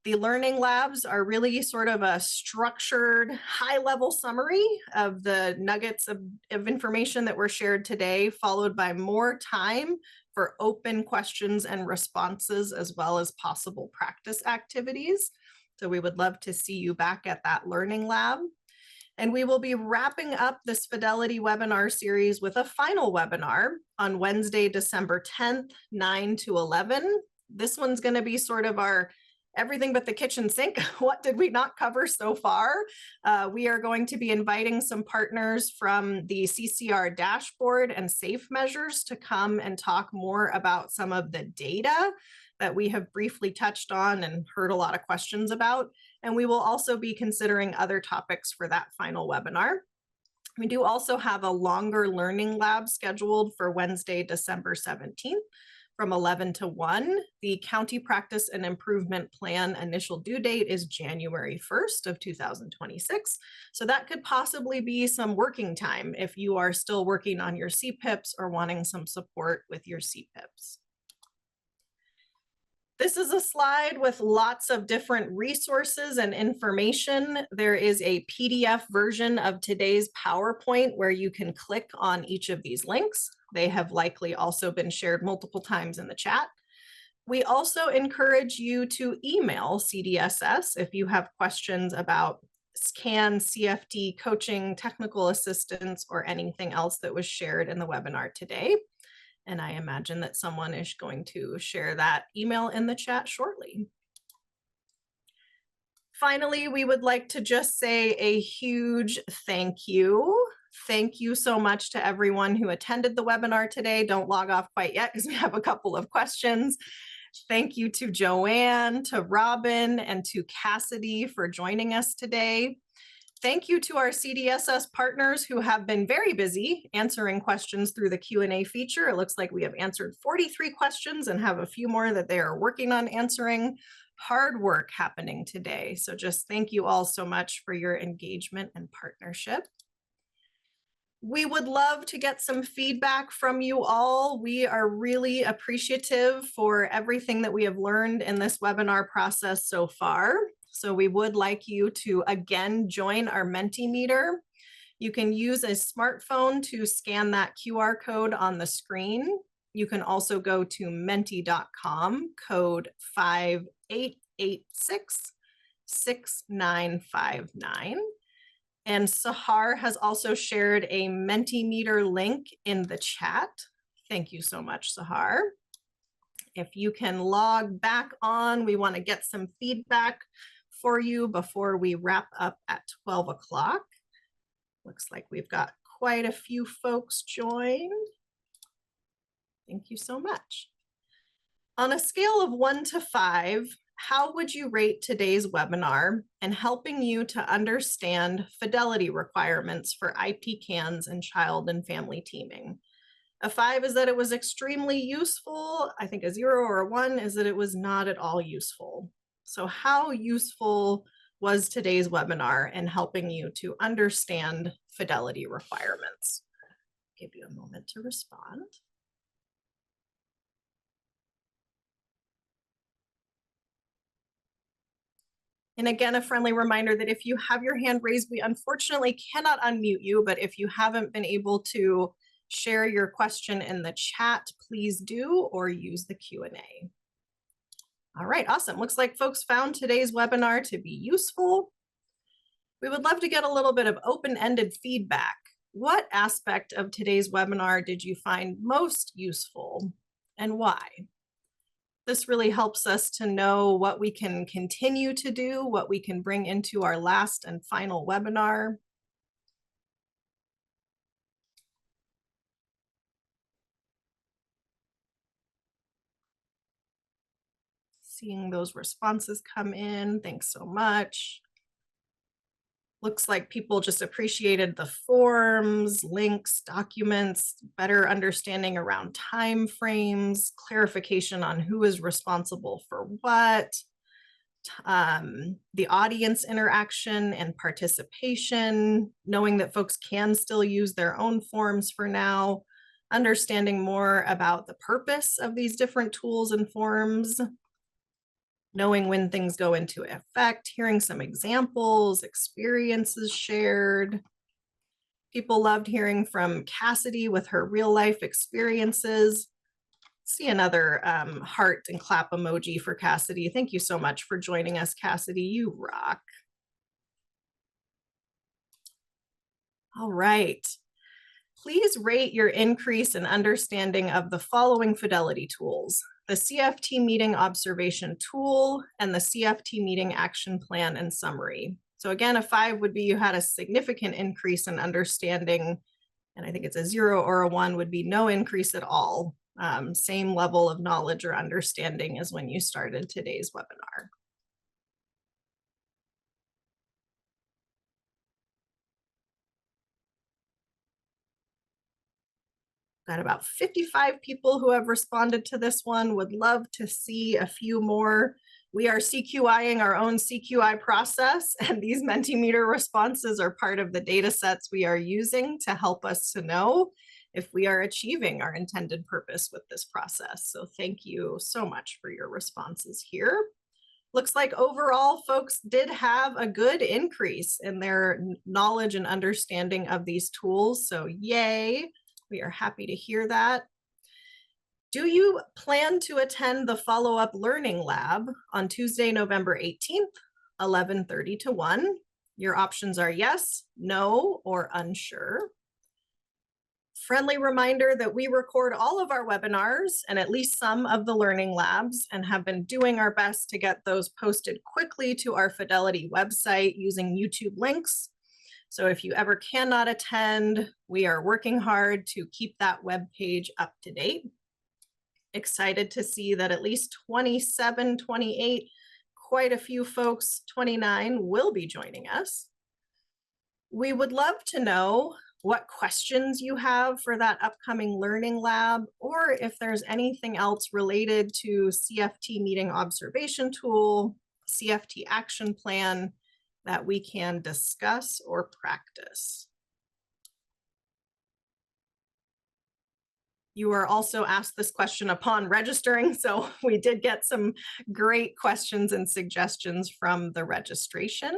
The learning labs are really sort of a structured, high-level summary of the nuggets of information that were shared today, followed by more time for open questions and responses, as well as possible practice activities. So we would love to see you back at that learning lab. And we will be wrapping up this Fidelity webinar series with a final webinar on Wednesday, December 10th, 9 to 11. This one's going to be sort of our everything but the kitchen sink. What did we not cover so far? We are going to be inviting some partners from the CCR dashboard and safe measures to come and talk more about some of the data that we have briefly touched on and heard a lot of questions about. And we will also be considering other topics for that final webinar. We do also have a longer learning lab scheduled for Wednesday, December 17th. From 11 to 1. The County Practice and Improvement Plan initial due date is January 1st of 2026. So that could possibly be some working time if you are still working on your CPIPs or wanting some support with your CPIPs. This is a slide with lots of different resources and information. There is a PDF version of today's PowerPoint where you can click on each of these links. They have likely also been shared multiple times in the chat. We also encourage you to email CDSS if you have questions about CAN, CFT, coaching, technical assistance, or anything else that was shared in the webinar today. And I imagine that someone is going to share that email in the chat shortly. Finally, we would like to just say a huge thank you. Thank you so much to everyone who attended the webinar today. Don't log off quite yet because we have a couple of questions. Thank you to Joanne, to Robin, and to Cassidy for joining us today. Thank you to our CDSS partners who have been very busy answering questions through the Q&A feature. It looks like we have answered 43 questions and have a few more that they are working on answering. Hard work happening today. So just thank you all so much for your engagement and partnership. We would love to get some feedback from you all. We are really appreciative for everything that we have learned in this webinar process so far. So we would like you to again join our Mentimeter. You can use a smartphone to scan that QR code on the screen. You can also go to menti.com, code 58866959. And Sahar has also shared a Mentimeter link in the chat. Thank you so much, Sahar. If you can log back on, we want to get some feedback for you before we wrap up at 12 o'clock. Looks like we've got quite a few folks joined. Thank you so much. On a scale of 1 to 5, how would you rate today's webinar and helping you to understand fidelity requirements for IPCANs and child and family teaming? A 5 is that it was extremely useful. I think a 0 or a 1 is that it was not at all useful. So how useful was today's webinar in helping you to understand fidelity requirements? Give you a moment to respond. And again, a friendly reminder that if you have your hand raised, we unfortunately cannot unmute you, but if you haven't been able to share your question in the chat, please do, or use the Q&A. All right, awesome. Looks like folks found today's webinar to be useful. We would love to get a little bit of open-ended feedback. What aspect of today's webinar did you find most useful and why? This really helps us to know what we can continue to do, what we can bring into our last and final webinar. Seeing those responses come in, thanks so much. Looks like people just appreciated the forms, links, documents, better understanding around time frames, clarification on who is responsible for what, the audience interaction and participation, knowing that folks can still use their own forms for now, understanding more about the purpose of these different tools and forms, knowing when things go into effect, hearing some examples, experiences shared. People loved hearing from Cassidy with her real life experiences. See another heart and clap emoji for Cassidy. Thank you so much for joining us, Cassidy. You rock. All right. Please rate your increase in understanding of the following fidelity tools: the CFT meeting observation tool and the CFT meeting action plan and summary. So again, a 5 would be you had a significant increase in understanding, and I think it's a 0 or a 1 would be no increase at all. Same level of knowledge or understanding as when you started today's webinar. Got about 55 people who have responded to this one. Would love to see a few more. We are CQIing our own CQI process, and these Mentimeter responses are part of the data sets we are using to help us to know if we are achieving our intended purpose with this process. So thank you so much for your responses here. Looks like overall folks did have a good increase in their knowledge and understanding of these tools. So yay. We are happy to hear that. Do you plan to attend the follow-up learning lab on Tuesday, November 18th, 11:30 to 1? Your options are yes, no, or unsure. Friendly reminder that we record all of our webinars and at least some of the learning labs and have been doing our best to get those posted quickly to our Fidelity website using YouTube links. So if you ever cannot attend, we are working hard to keep that web page up to date. Excited to see that at least 27, 28, quite a few folks, 29 will be joining us. We would love to know what questions you have for that upcoming learning lab, or if there's anything else related to CFT meeting observation tool, CFT action plan, that we can discuss or practice. You were also asked this question upon registering, so we did get some great questions and suggestions from the registration.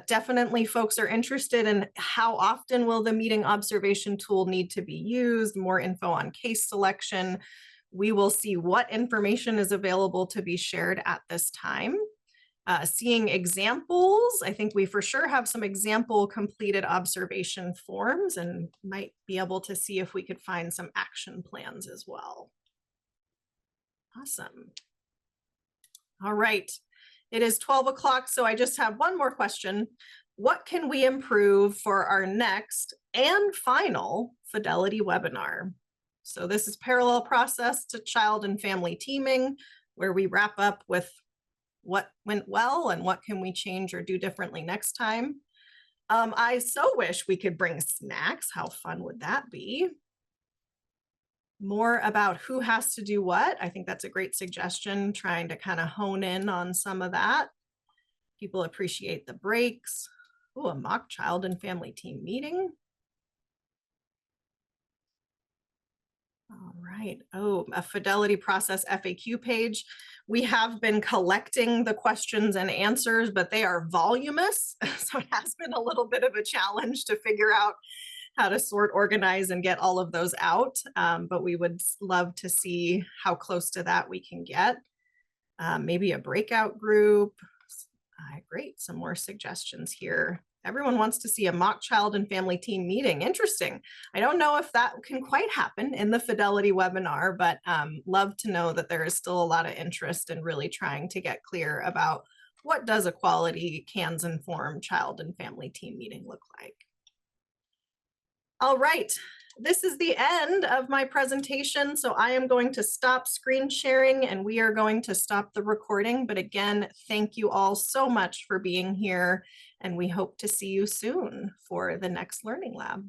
Definitely folks are interested in how often will the meeting observation tool need to be used, more info on case selection. We will see what information is available to be shared at this time. Seeing examples, I think we for sure have some example completed observation forms and might be able to see if we could find some action plans as well. Awesome. All right, it is 12 o'clock, so I just have one more question. What can we improve for our next and final Fidelity webinar? So this is parallel process to child and family teaming, where we wrap up with what went well and what can we change or do differently next time. I so wish we could bring snacks. How fun would that be? More about who has to do what. I think that's a great suggestion, trying to kind of hone in on some of that. People appreciate the breaks. Oh, a mock child and family team meeting. All right. Oh, a Fidelity process FAQ page. We have been collecting the questions and answers, but they are voluminous. So it has been a little bit of a challenge to figure out how to sort, organize, and get all of those out. But we would love to see how close to that we can get. Maybe a breakout group. Great, some more suggestions here. Everyone wants to see a mock child and family team meeting. Interesting. I don't know if that can quite happen in the Fidelity webinar, but love to know that there is still a lot of interest in really trying to get clear about what does a quality CANS informed child and family team meeting look like. All right, this is the end of my presentation. So I am going to stop screen sharing and we are going to stop the recording. But again, thank you all so much for being here. And we hope to see you soon for the next Learning Lab.